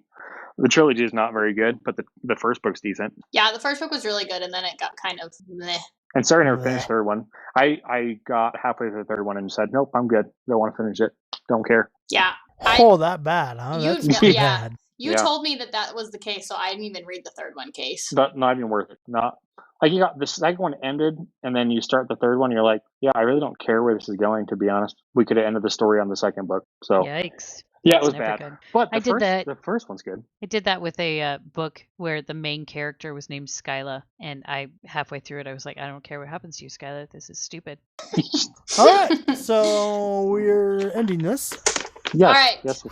The trilogy is not very good, but the first book's decent. Yeah, the first book was really good, and then it got kind of meh. And Sarah never Bleh. finished the third one. I got halfway through the third one and said, nope, I'm good. Don't want to finish it. Don't care. Yeah, Oh, that bad, huh? You- That's too yeah. bad. you Yeah. told me that was the case, so I didn't even read the third one case. Not even worth it. Not like you got the second one ended, and then you start the third one. You're like, yeah, I really don't care where this is going. To be honest, we could have ended the story on the second book. So Yikes. yeah, it That's was never bad. good. But I did that. The first one's good. I did that with a book where the main character was named Skyla, and I halfway through it, I was like, I don't care what happens to you, Skyla. This is stupid. All right, so we're ending this. Yes. All right. Yes.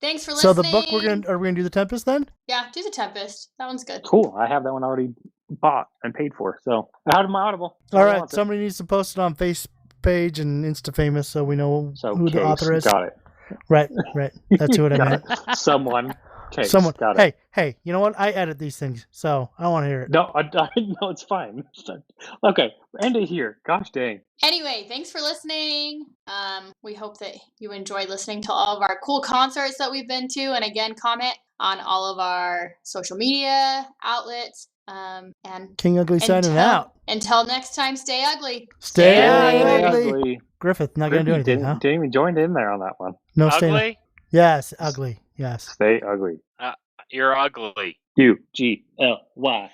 Thanks for So listening. the book are we gonna do the Tempest then? Yeah, do the Tempest. That one's good. Cool. I have that one already bought and paid for. So I had my Audible. All Somebody right, wants it. somebody needs to post it on Face page and Insta Famous so we know So who the Case, author is. got it. Right. That's what I Got meant. it. Someone. Case, Someone. got it. Hey, you know what? I edit these things, so I want to hear it. No, no, it's fine. Okay, end it here. Gosh dang. Anyway, thanks for listening. We hope that you enjoyed listening to all of our cool concerts that we've been to. And again, comment on all of our social media outlets. And King Ugly signing out. Until next time, stay ugly. Stay Stay ugly. ugly. Griffith, not gonna do anything, didn't, huh? didn't even join in there on that one. No, stay. Ugly? Yes, ugly. Yes. Stay ugly. You're ugly. UGLY.